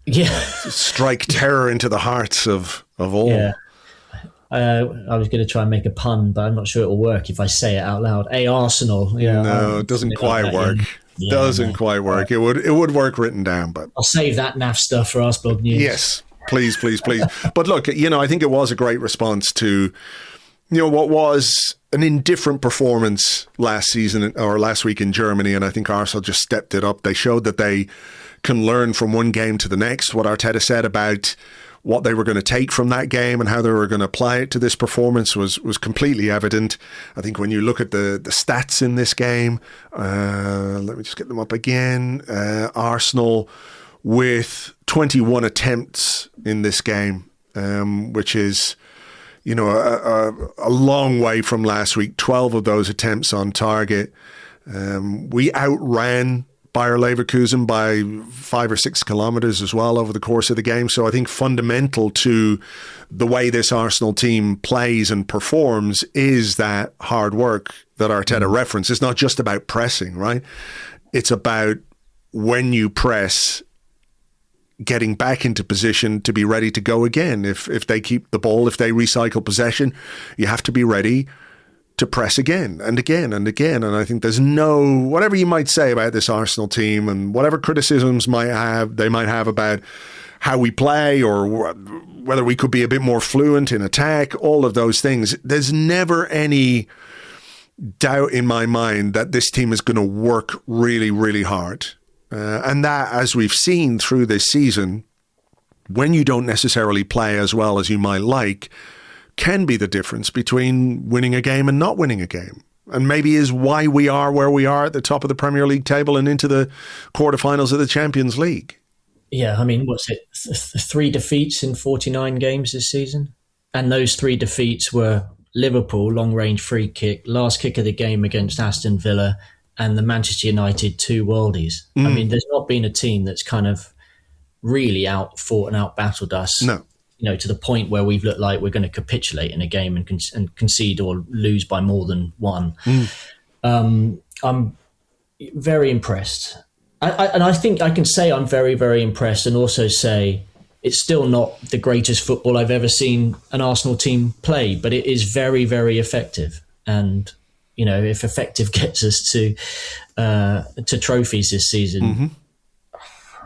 Yeah. Strike terror into the hearts of all. Yeah. I was going to try and make a pun, but I'm not sure it will work if I say it out loud. Arsenal. Yeah. No, it doesn't quite work. Doesn't quite work. It would work written down, but I'll save that naff stuff for Arsblog News. Yes. Please. But look, I think it was a great response to, what was an indifferent performance last season or last week in Germany. And I think Arsenal just stepped it up. They showed that they can learn from one game to the next. What Arteta said about what they were going to take from that game and how they were going to apply it to this performance was completely evident. I think when you look at the stats in this game, let me just get them up again. Arsenal with 21 attempts in this game, which is, a long way from last week. 12 of those attempts on target. We outran Bayer Leverkusen by 5 or 6 kilometres as well over the course of the game. So I think fundamental to the way this Arsenal team plays and performs is that hard work that Arteta referenced. It's not just about pressing, right? It's about when you press, getting back into position to be ready to go again. If they keep the ball, if they recycle possession, you have to be ready to press again and again and again. And I think there's whatever you might say about this Arsenal team and whatever criticisms they might have about how we play or whether we could be a bit more fluent in attack, all of those things, there's never any doubt in my mind that this team is going to work really, really hard. And that, as we've seen through this season, when you don't necessarily play as well as you might like, can be the difference between winning a game and not winning a game. And maybe is why we are where we are at the top of the Premier League table and into the quarterfinals of the Champions League. Yeah, I mean, what's it? 3 defeats in 49 games this season? And those 3 defeats were Liverpool, long-range free kick, last kick of the game against Aston Villa, and the Manchester United 2 worldies. I mean, there's not been a team that's kind of really out-fought and out-battled us. No. To the point where we've looked like we're going to capitulate in a game and concede or lose by more than 1. I'm very impressed. And I think I can say I'm very, very impressed, and also say it's still not the greatest football I've ever seen an Arsenal team play, but it is very, very effective. And, if effective gets us to trophies this season,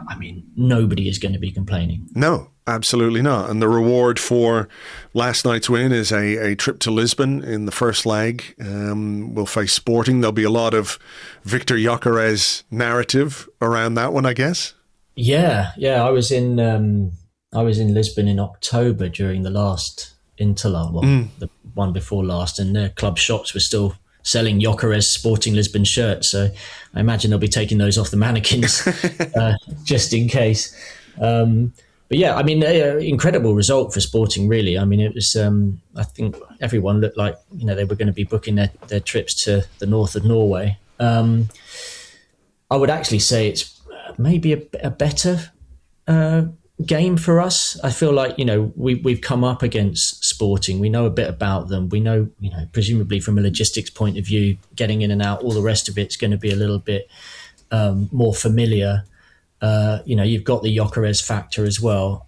I mean, nobody is going to be complaining. No. Absolutely not. And the reward for last night's win is a trip to Lisbon in the first leg. We'll face Sporting. There'll be a lot of Victor Gyökeres narrative around that one, I guess. Yeah. I was in Lisbon in October during the last Interla, the one before last, and their club shops were still selling Gyökeres Sporting Lisbon shirts. So I imagine they'll be taking those off the mannequins just in case. But yeah, I mean, incredible result for Sporting, really. I mean, it was, I think everyone looked like, they were going to be booking their trips to the north of Norway. I would actually say it's maybe a better game for us. I feel like, we've come up against Sporting. We know a bit about them. We know, presumably from a logistics point of view, getting in and out, all the rest of it's going to be a little bit more familiar. You've got the Gyökeres factor as well.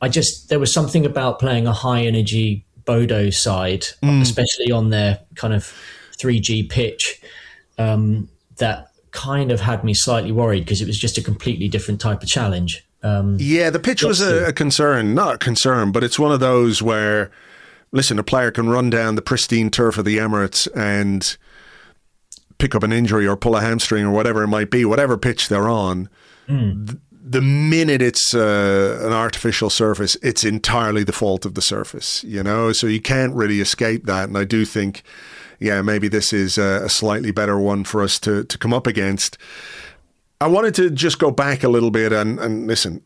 There was something about playing a high energy Bodo side, especially on their kind of 3G pitch, that kind of had me slightly worried because it was just a completely different type of challenge. The pitch was a concern, not a concern, but it's one of those where, listen, a player can run down the pristine turf of the Emirates and pick up an injury or pull a hamstring or whatever it might be, whatever pitch they're on. The minute it's an artificial surface, it's entirely the fault of the surface, so you can't really escape that. And I do think, maybe this is a slightly better one for us to come up against. I wanted to just go back a little bit and listen,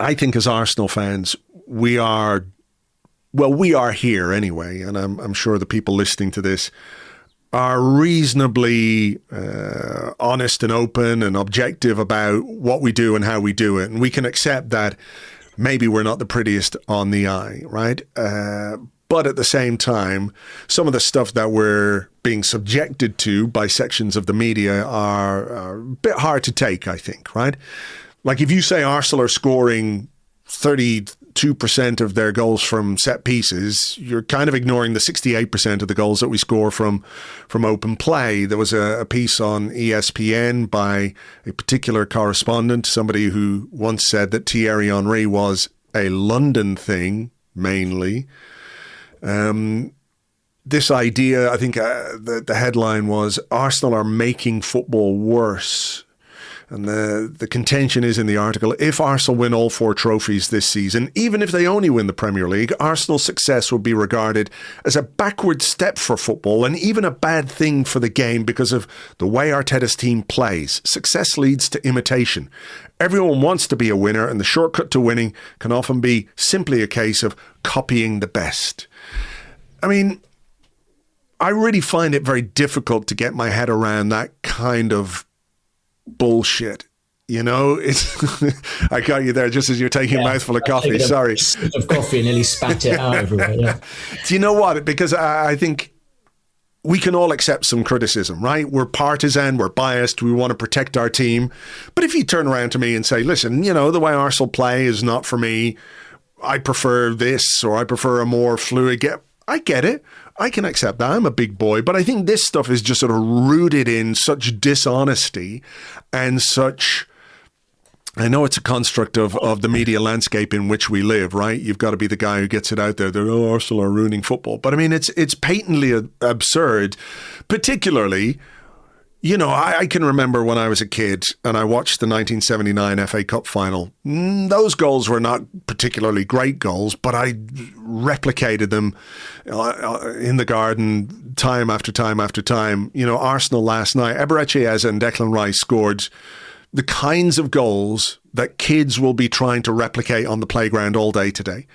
I think as Arsenal fans, we are here anyway, and I'm sure the people listening to this are reasonably honest and open and objective about what we do and how we do it. And we can accept that maybe we're not the prettiest on the eye, right? But at the same time, some of the stuff that we're being subjected to by sections of the media are a bit hard to take, I think, right? Like if you say Arsenal are scoring 32% of their goals from set pieces, you're kind of ignoring the 68% of the goals that we score from open play. There was a piece on ESPN by a particular correspondent, somebody who once said that Thierry Henry was a London thing, mainly. This idea, I think the headline was, Arsenal are making football worse. And the contention is in the article, if Arsenal win all 4 trophies this season, even if they only win the Premier League, Arsenal's success would be regarded as a backward step for football and even a bad thing for the game because of the way Arteta's team plays. Success leads to imitation. Everyone wants to be a winner, and the shortcut to winning can often be simply a case of copying the best. I mean, I really find it very difficult to get my head around that kind of bullshit. You know, it's I got you there just as you're taking a mouthful of coffee. Sorry. Of coffee and nearly spat it out everywhere. Yeah. Do you know what? Because I think we can all accept some criticism, right? We're partisan, we're biased, we want to protect our team. But if you turn around to me and say, listen, you know, the way Arsenal play is not for me. I prefer this, or I prefer a more fluid game. I get it. I can accept that. I'm a big boy. But I think this stuff is just sort of rooted in such dishonesty and such... I know it's a construct of the media landscape in which we live, right? You've got to be the guy who gets it out there. They're, Arsenal are ruining football. But I mean, it's patently absurd, particularly, you know, I can remember when I was a kid and I watched the 1979 FA Cup final. Those goals were not particularly great goals, but I replicated them in the garden time after time after time. You know, Arsenal last night, Eberechi Eze and Declan Rice scored the kinds of goals that kids will be trying to replicate on the playground all day today.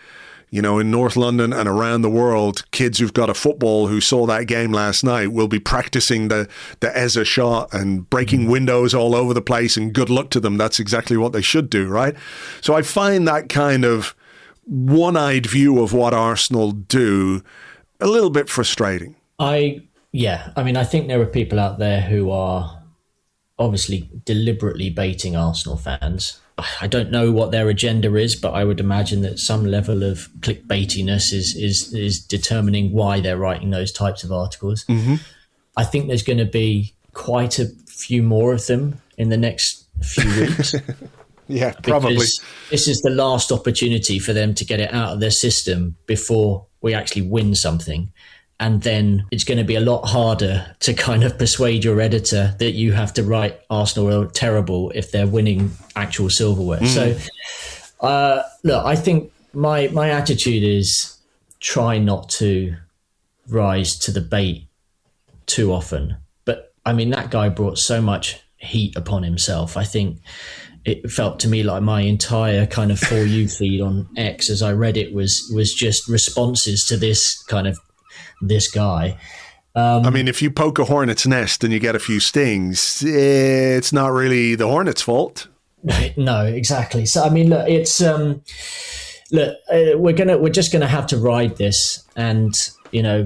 You know, in North London and around the world, kids who've got a football who saw that game last night will be practicing the Eze shot and breaking windows all over the place, and good luck to them. That's exactly what they should do, right? So I find that kind of one-eyed view of what Arsenal do a little bit frustrating. I mean, I think there are people out there who are obviously deliberately baiting Arsenal fans. I don't know what their agenda is, but I would imagine that some level of clickbaitiness is determining why they're writing those types of articles. Mm-hmm. I think there's going to be quite a few more of them in the next few weeks. Yeah, probably. This is the last opportunity for them to get it out of their system before we actually win something. And then it's going to be a lot harder to kind of persuade your editor that you have to write Arsenal are terrible if they're winning actual silverware. So, look, I think my attitude is try not to rise to the bait too often. But, I mean, that guy brought so much heat upon himself. I think it felt to me like my entire kind of For You feed on X as I read it was just responses to this kind of this guy. I mean, if you poke a hornet's nest and you get a few stings, it's not really the hornet's fault. No, exactly. So I mean, look, it's we're just gonna have to ride this, and you know,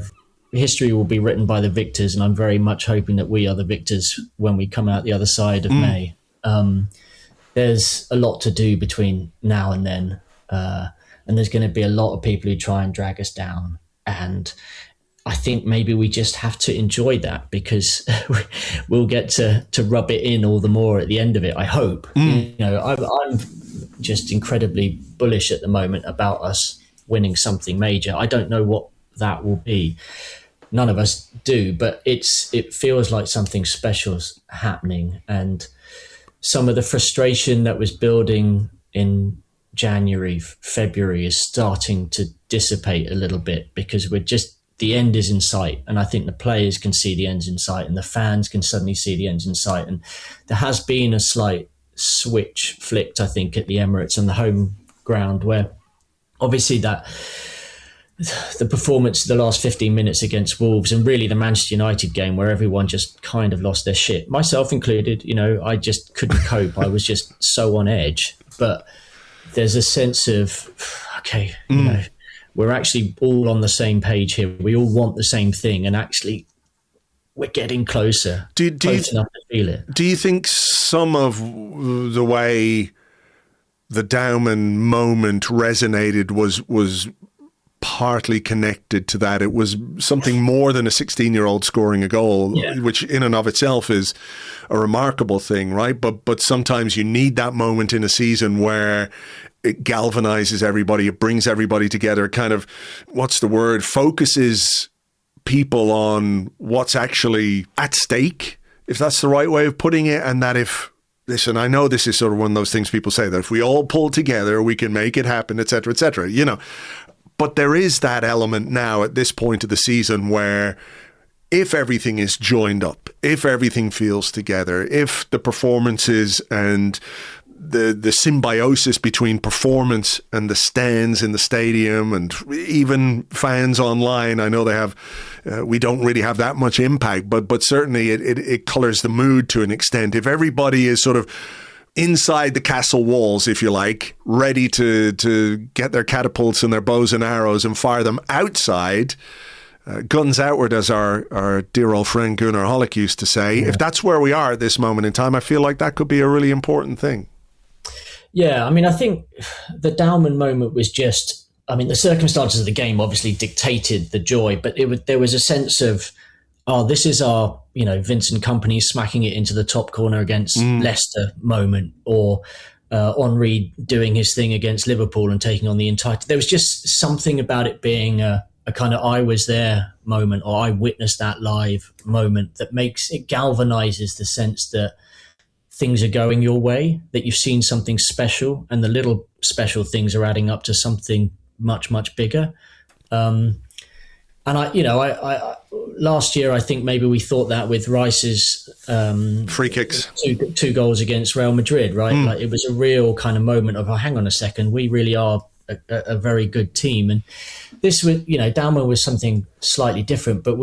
history will be written by the victors, and I'm very much hoping that we are the victors when we come out the other side of May. There's a lot to do between now and then, and there's going to be a lot of people who try and drag us down, and I think maybe we just have to enjoy that because we'll get to rub it in all the more at the end of it. I hope. You know, I'm just incredibly bullish at the moment about us winning something major. I don't know what that will be. None of us do, but it feels like something special's happening, and some of the frustration that was building in January, February is starting to dissipate a little bit because the end is in sight, and I think the players can see the end's in sight, and the fans can suddenly see the end's in sight. And there has been a slight switch flicked, I think, at the Emirates and the home ground, where obviously that the performance the last 15 minutes against Wolves, and really the Manchester United game, where everyone just kind of lost their shit, myself included. You know, I just couldn't cope. I was just so on edge. But there's a sense of, okay, you know, we're actually all on the same page here. We all want the same thing, and actually we're getting closer, close enough to feel it. Do you think some of the way the Dauman moment resonated was partly connected to that? It was something more than a 16-year-old scoring a goal, which in and of itself is a remarkable thing, right? But sometimes you need that moment in a season where it galvanizes everybody, it brings everybody together, it kind of, what's the word, focuses people on what's actually at stake, if that's the right way of putting it, and that if listen, I know this is sort of one of those things people say that if we all pull together, we can make it happen, etc., etc. But there is that element now at this point of the season where if everything is joined up, if everything feels together, if the performances and the symbiosis between performance and the stands in the stadium and even fans online, I know they have, we don't really have that much impact, but certainly it colours the mood to an extent. If everybody is sort of inside the castle walls, if you like, ready to get their catapults and their bows and arrows and fire them outside, guns outward, as our dear old friend Gunnar Hollick used to say, if that's where we are at this moment in time, I feel like that could be a really important thing. Yeah, I mean, I think the Dalman moment was just, I mean, the circumstances of the game obviously dictated the joy, but there was a sense of, oh, this is our, Vincent Kompany smacking it into the top corner against Leicester moment, or Henry doing his thing against Liverpool and taking on the entire. There was just something about it being a kind of I was there moment, or I witnessed that live moment, that makes it galvanizes the sense that things are going your way, that you've seen something special, and the little special things are adding up to something much, much bigger. And I last year, I think maybe we thought that with Rice's free kicks, two goals against Real Madrid, right? Like it was a real kind of moment of, oh, hang on a second, we really are a very good team. And this was, Dalman was something slightly different, but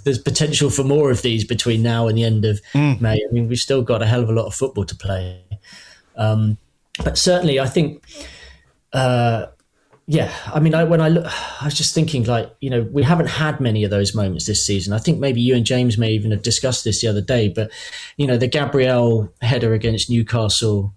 there's potential for more of these between now and the end of May. I mean, we've still got a hell of a lot of football to play. But certainly, I think, I mean, when I look, I was just thinking, we haven't had many of those moments this season. I think maybe you and James may even have discussed this the other day, but, the Gabriel header against Newcastle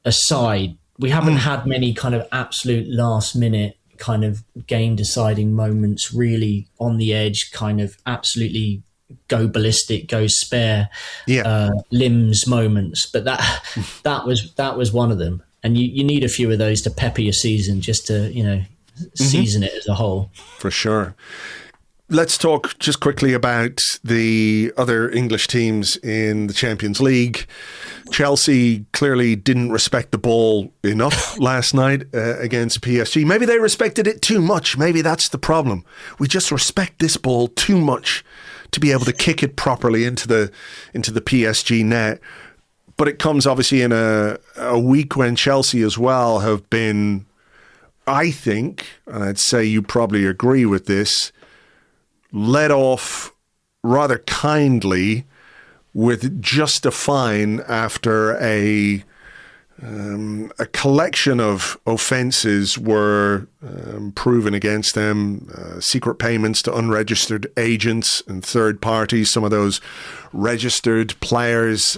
aside, we haven't had many kind of absolute last minute kind of game deciding moments, really on the edge, kind of absolutely go ballistic, go spare limbs moments. But that was one of them. And you need a few of those to pepper your season, just to, season it as a whole. For sure. Let's talk just quickly about the other English teams in the Champions League. Chelsea clearly didn't respect the ball enough last night against PSG. Maybe they respected it too much. Maybe that's the problem. We just respect this ball too much to be able to kick it properly into the PSG net. But it comes obviously in a week when Chelsea as well have been, I think, and I'd say you probably agree with this, let off rather kindly with just a fine after a collection of offences were proven against them, secret payments to unregistered agents and third parties, some of those registered players,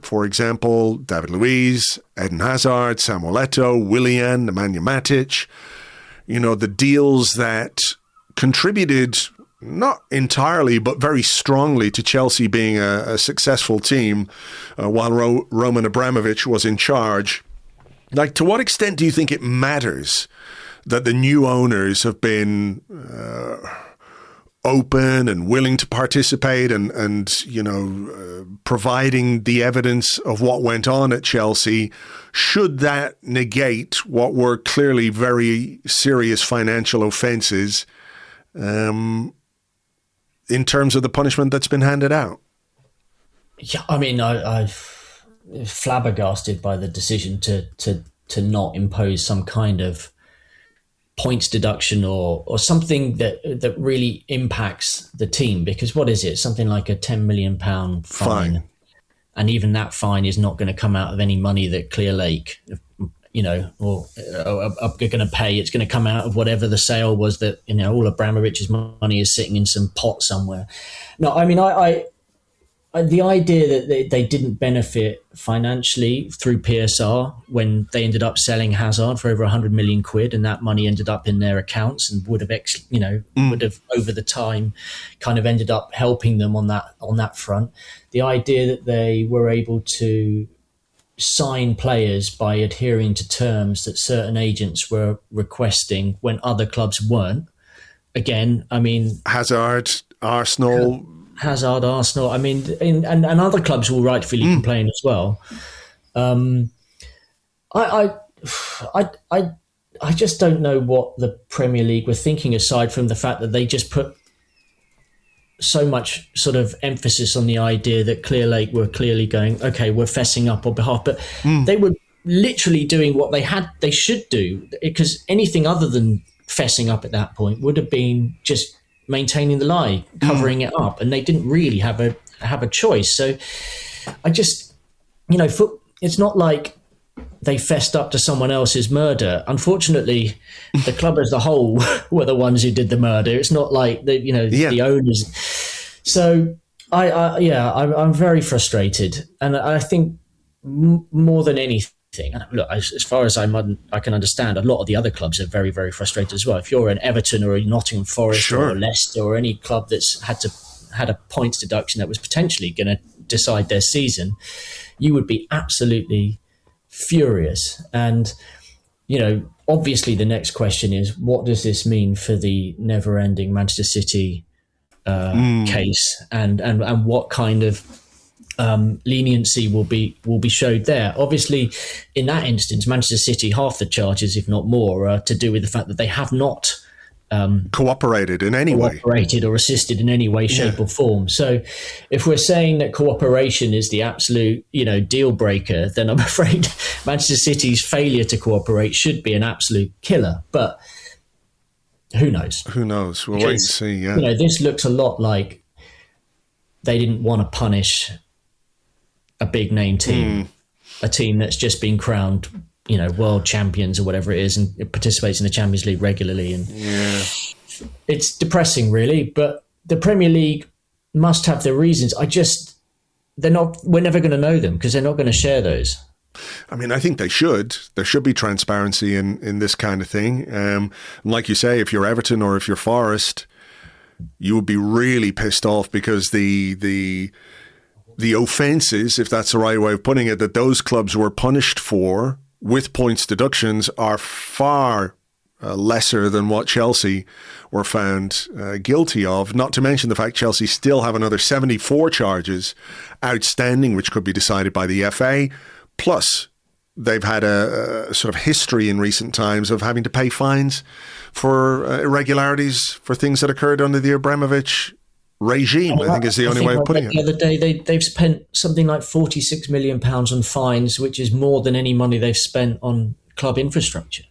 for example, David Luiz, Eden Hazard, Samuel Eto'o, Willian, Nemanja Matic, the deals that contributed not entirely, but very strongly to Chelsea being a successful team while Roman Abramovich was in charge. Like, to what extent do you think it matters that the new owners have been open and willing to participate and providing the evidence of what went on at Chelsea? Should that negate what were clearly very serious financial offences in terms of the punishment that's been handed out? Yeah, I mean, I'm flabbergasted by the decision to not impose some kind of points deduction or something that really impacts the team. Because what is it? Something like a £10 million fine. And even that fine is not going to come out of any money that Clear Lake, or are going to pay. It's going to come out of whatever the sale was that, all Abramovich's money is sitting in some pot somewhere. No, I mean, I the idea that they didn't benefit financially through PSR when they ended up selling Hazard for over 100 million quid, and that money ended up in their accounts and would have, would have over the time kind of ended up helping them on that front. The idea that they were able to sign players by adhering to terms that certain agents were requesting when other clubs weren't. Again, I mean, Hazard, Arsenal, Hazard, Arsenal. I mean, and other clubs will rightfully complain as well. I just don't know what the Premier League were thinking, aside from the fact that they just put so much sort of emphasis on the idea that Clear Lake were clearly going, okay, we're fessing up on behalf, but they were literally doing what they should do, because anything other than fessing up at that point would have been just maintaining the lie, covering it up, and they didn't really have a choice. So I just, it's not like they fessed up to someone else's murder. Unfortunately, the club as a whole were the ones who did the murder. It's not like the owners. So I'm very frustrated, and I think more than anything. And look, as far as I can understand, a lot of the other clubs are very, very frustrated as well. If you're an Everton or a Nottingham Forest or a Leicester or any club that's had a points deduction that was potentially going to decide their season, you would be absolutely furious. And obviously the next question is, what does this mean for the never-ending Manchester City case, and what kind of leniency will be showed there? Obviously, in that instance, Manchester City, half the charges, if not more, are to do with the fact that they have not cooperated in any way, or assisted in any way, shape or form. So if we're saying that cooperation is the absolute deal breaker, then I'm afraid Manchester City's failure to cooperate should be an absolute killer. But who knows? We'll wait and see. This looks a lot like they didn't want to punish a big name team, a team that's just been crowned world champions or whatever it is, and it participates in the Champions League regularly. And it's depressing, really. But the Premier League must have their reasons. We're never going to know them, because they're not going to share those. I mean, I think they should. There should be transparency in this kind of thing. Like you say, if you're Everton or if you're Forest, you would be really pissed off, because the offences, if that's the right way of putting it, that those clubs were punished for with points deductions are far lesser than what Chelsea were found guilty of. Not to mention the fact Chelsea still have another 74 charges outstanding, which could be decided by the FA. Plus, they've had a sort of history in recent times of having to pay fines for irregularities for things that occurred under the Abramovich regime, I think is the only way of putting it. The other day, they've spent something like £46 million on fines, which is more than any money they've spent on club infrastructure,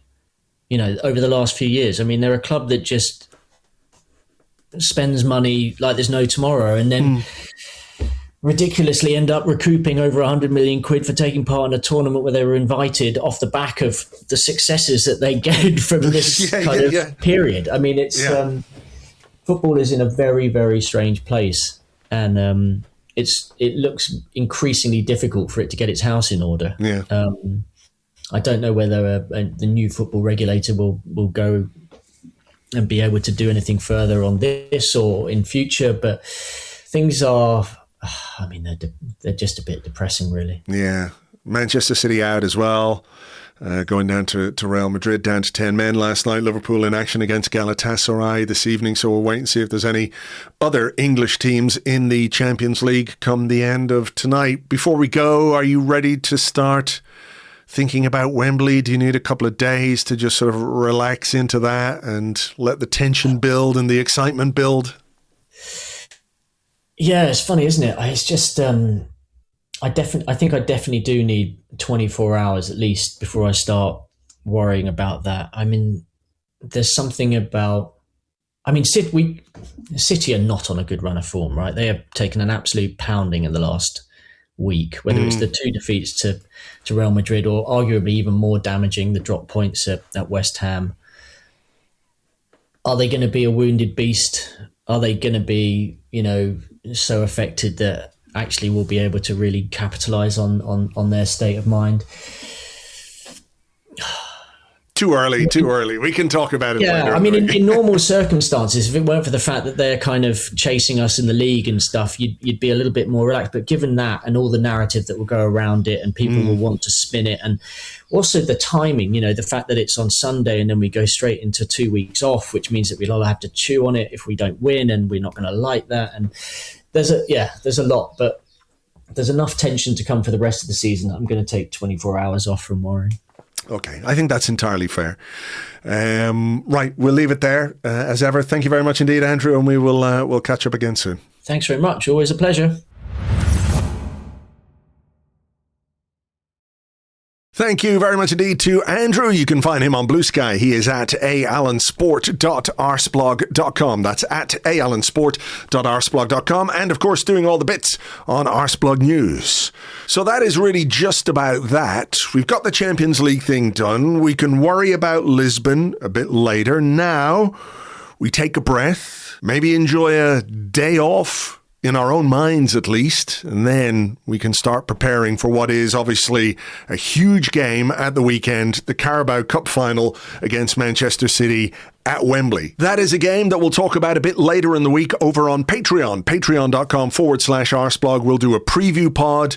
over the last few years. I mean, they're a club that just spends money like there's no tomorrow, and then ridiculously end up recouping over 100 million quid for taking part in a tournament where they were invited off the back of the successes that they gained from this period. I mean, it's... football is in a very, very strange place, and it looks increasingly difficult for it to get its house in order. I don't know whether the new football regulator will go and be able to do anything further on this or in future, but things are, I mean, they're just a bit depressing, really. Yeah. Manchester City out as well. Going down to Real Madrid, down to 10 men last night. Liverpool in action against Galatasaray this evening, so we'll wait and see if there's any other English teams in the Champions League come the end of tonight. Before we go, are you ready to start thinking about Wembley? Do you need a couple of days to just sort of relax into that and let the tension build and the excitement build? Yeah, it's funny, isn't it? It's just... I think I definitely do need 24 hours at least before I start worrying about that. I mean, there's something about... I mean, City are not on a good run of form, right? They have taken an absolute pounding in the last week, whether it's the 2 defeats to Real Madrid, or arguably even more damaging, the drop points at West Ham. Are they going to be a wounded beast? Are they going to be, so affected that actually will be able to really capitalise on their state of mind? Too early. We can talk about it later. Yeah, I mean, in normal circumstances, if it weren't for the fact that they're kind of chasing us in the league and stuff, you'd be a little bit more relaxed. But given that and all the narrative that will go around it and people will want to spin it, and also the timing, the fact that it's on Sunday and then we go straight into 2 weeks off, which means that we'll all have to chew on it if we don't win, and we're not going to like that. And there's a lot, but there's enough tension to come for the rest of the season. I'm going to take 24 hours off from worry. Okay, I think that's entirely fair. Right, we'll leave it there. As ever, thank you very much indeed, Andrew, and we'll catch up again soon. Thanks very much. Always a pleasure. Thank you very much indeed to Andrew. You can find him on Blue Sky. He is at aallensport.arseblog.com. That's at aallensport.arseblog.com. And of course, doing all the bits on Arseblog News. So that is really just about that. We've got the Champions League thing done. We can worry about Lisbon a bit later. Now, we take a breath, maybe enjoy a day off, in our own minds at least, and then we can start preparing for what is obviously a huge game at the weekend, the Carabao Cup final against Manchester City at Wembley. That is a game that we'll talk about a bit later in the week over on Patreon, patreon.com/Arseblog. We'll do a preview pod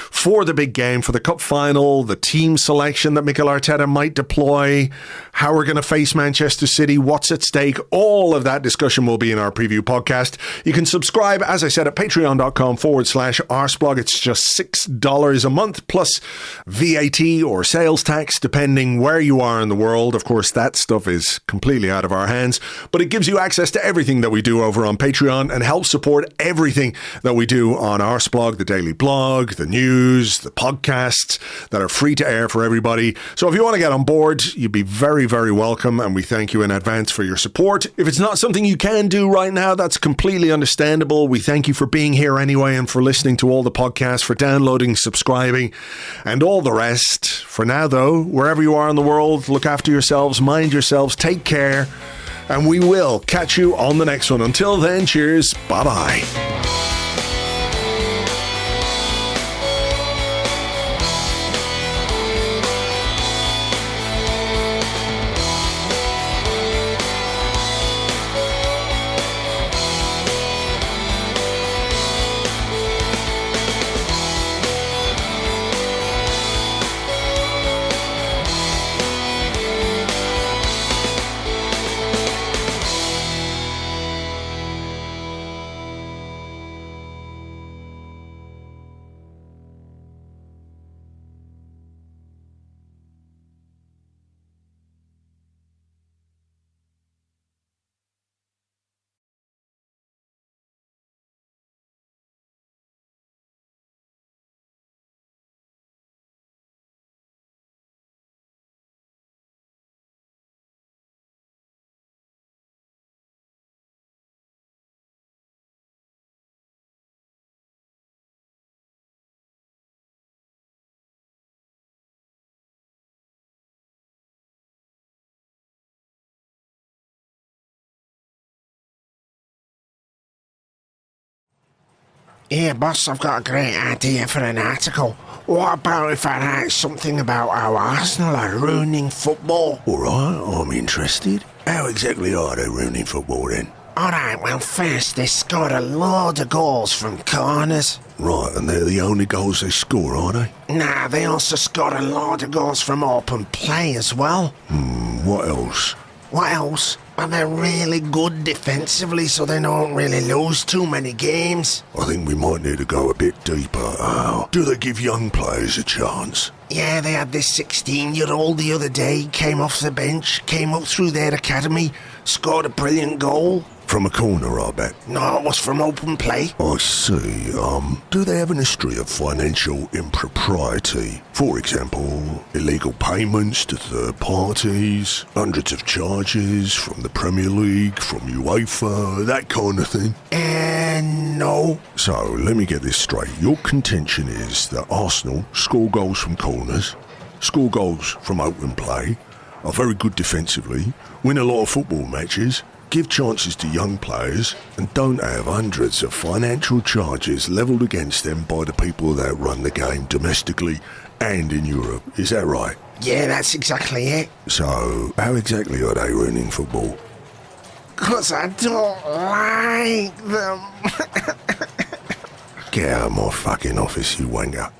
for the big game, for the cup final, the team selection that Mikel Arteta might deploy, how we're going to face Manchester City, what's at stake. All of that discussion will be in our preview podcast. You can subscribe, as I said, at patreon.com/Arseblog. It's just $6 a month plus VAT or sales tax, depending where you are in the world. Of course, that stuff is completely out of our hands, but it gives you access to everything that we do over on Patreon and helps support everything that we do on Arseblog, the daily blog, the news, the podcasts that are free to air for everybody. So if you want to get on board, you'd be very, very welcome, and we thank you in advance for your support. If it's not something you can do right now, that's completely understandable. We thank you for being here anyway and for listening to all the podcasts, for downloading, subscribing, and all the rest. For now, though, wherever you are in the world, look after yourselves, mind yourselves, take care, and we will catch you on the next one. Until then, cheers. Bye-bye. Here, boss, I've got a great idea for an article. What about if I write something about how Arsenal are ruining football? Alright, I'm interested. How exactly are they ruining football then? Alright, well, first they scored a load of goals from corners. Right, and they're the only goals they score, are they? Nah, they also scored a load of goals from open play as well. What else? What else? Well, they're really good defensively, so they don't really lose too many games. I think we might need to go a bit deeper. Do they give young players a chance? Yeah, they had this 16-year-old the other day, came off the bench, came up through their academy, scored a brilliant goal. From a corner, I bet. No, it was from open play. I see. Do they have an history of financial impropriety? For example, illegal payments to third parties, hundreds of charges from the Premier League, from UEFA, that kind of thing? No. So, let me get this straight. Your contention is that Arsenal score goals from corners, score goals from open play, are very good defensively, win a lot of football matches, give chances to young players, and don't have hundreds of financial charges levelled against them by the people that run the game domestically and in Europe. Is that right? Yeah, that's exactly it. So, how exactly are they ruining football? 'Cause I don't like them. Get out of my fucking office, you wanker.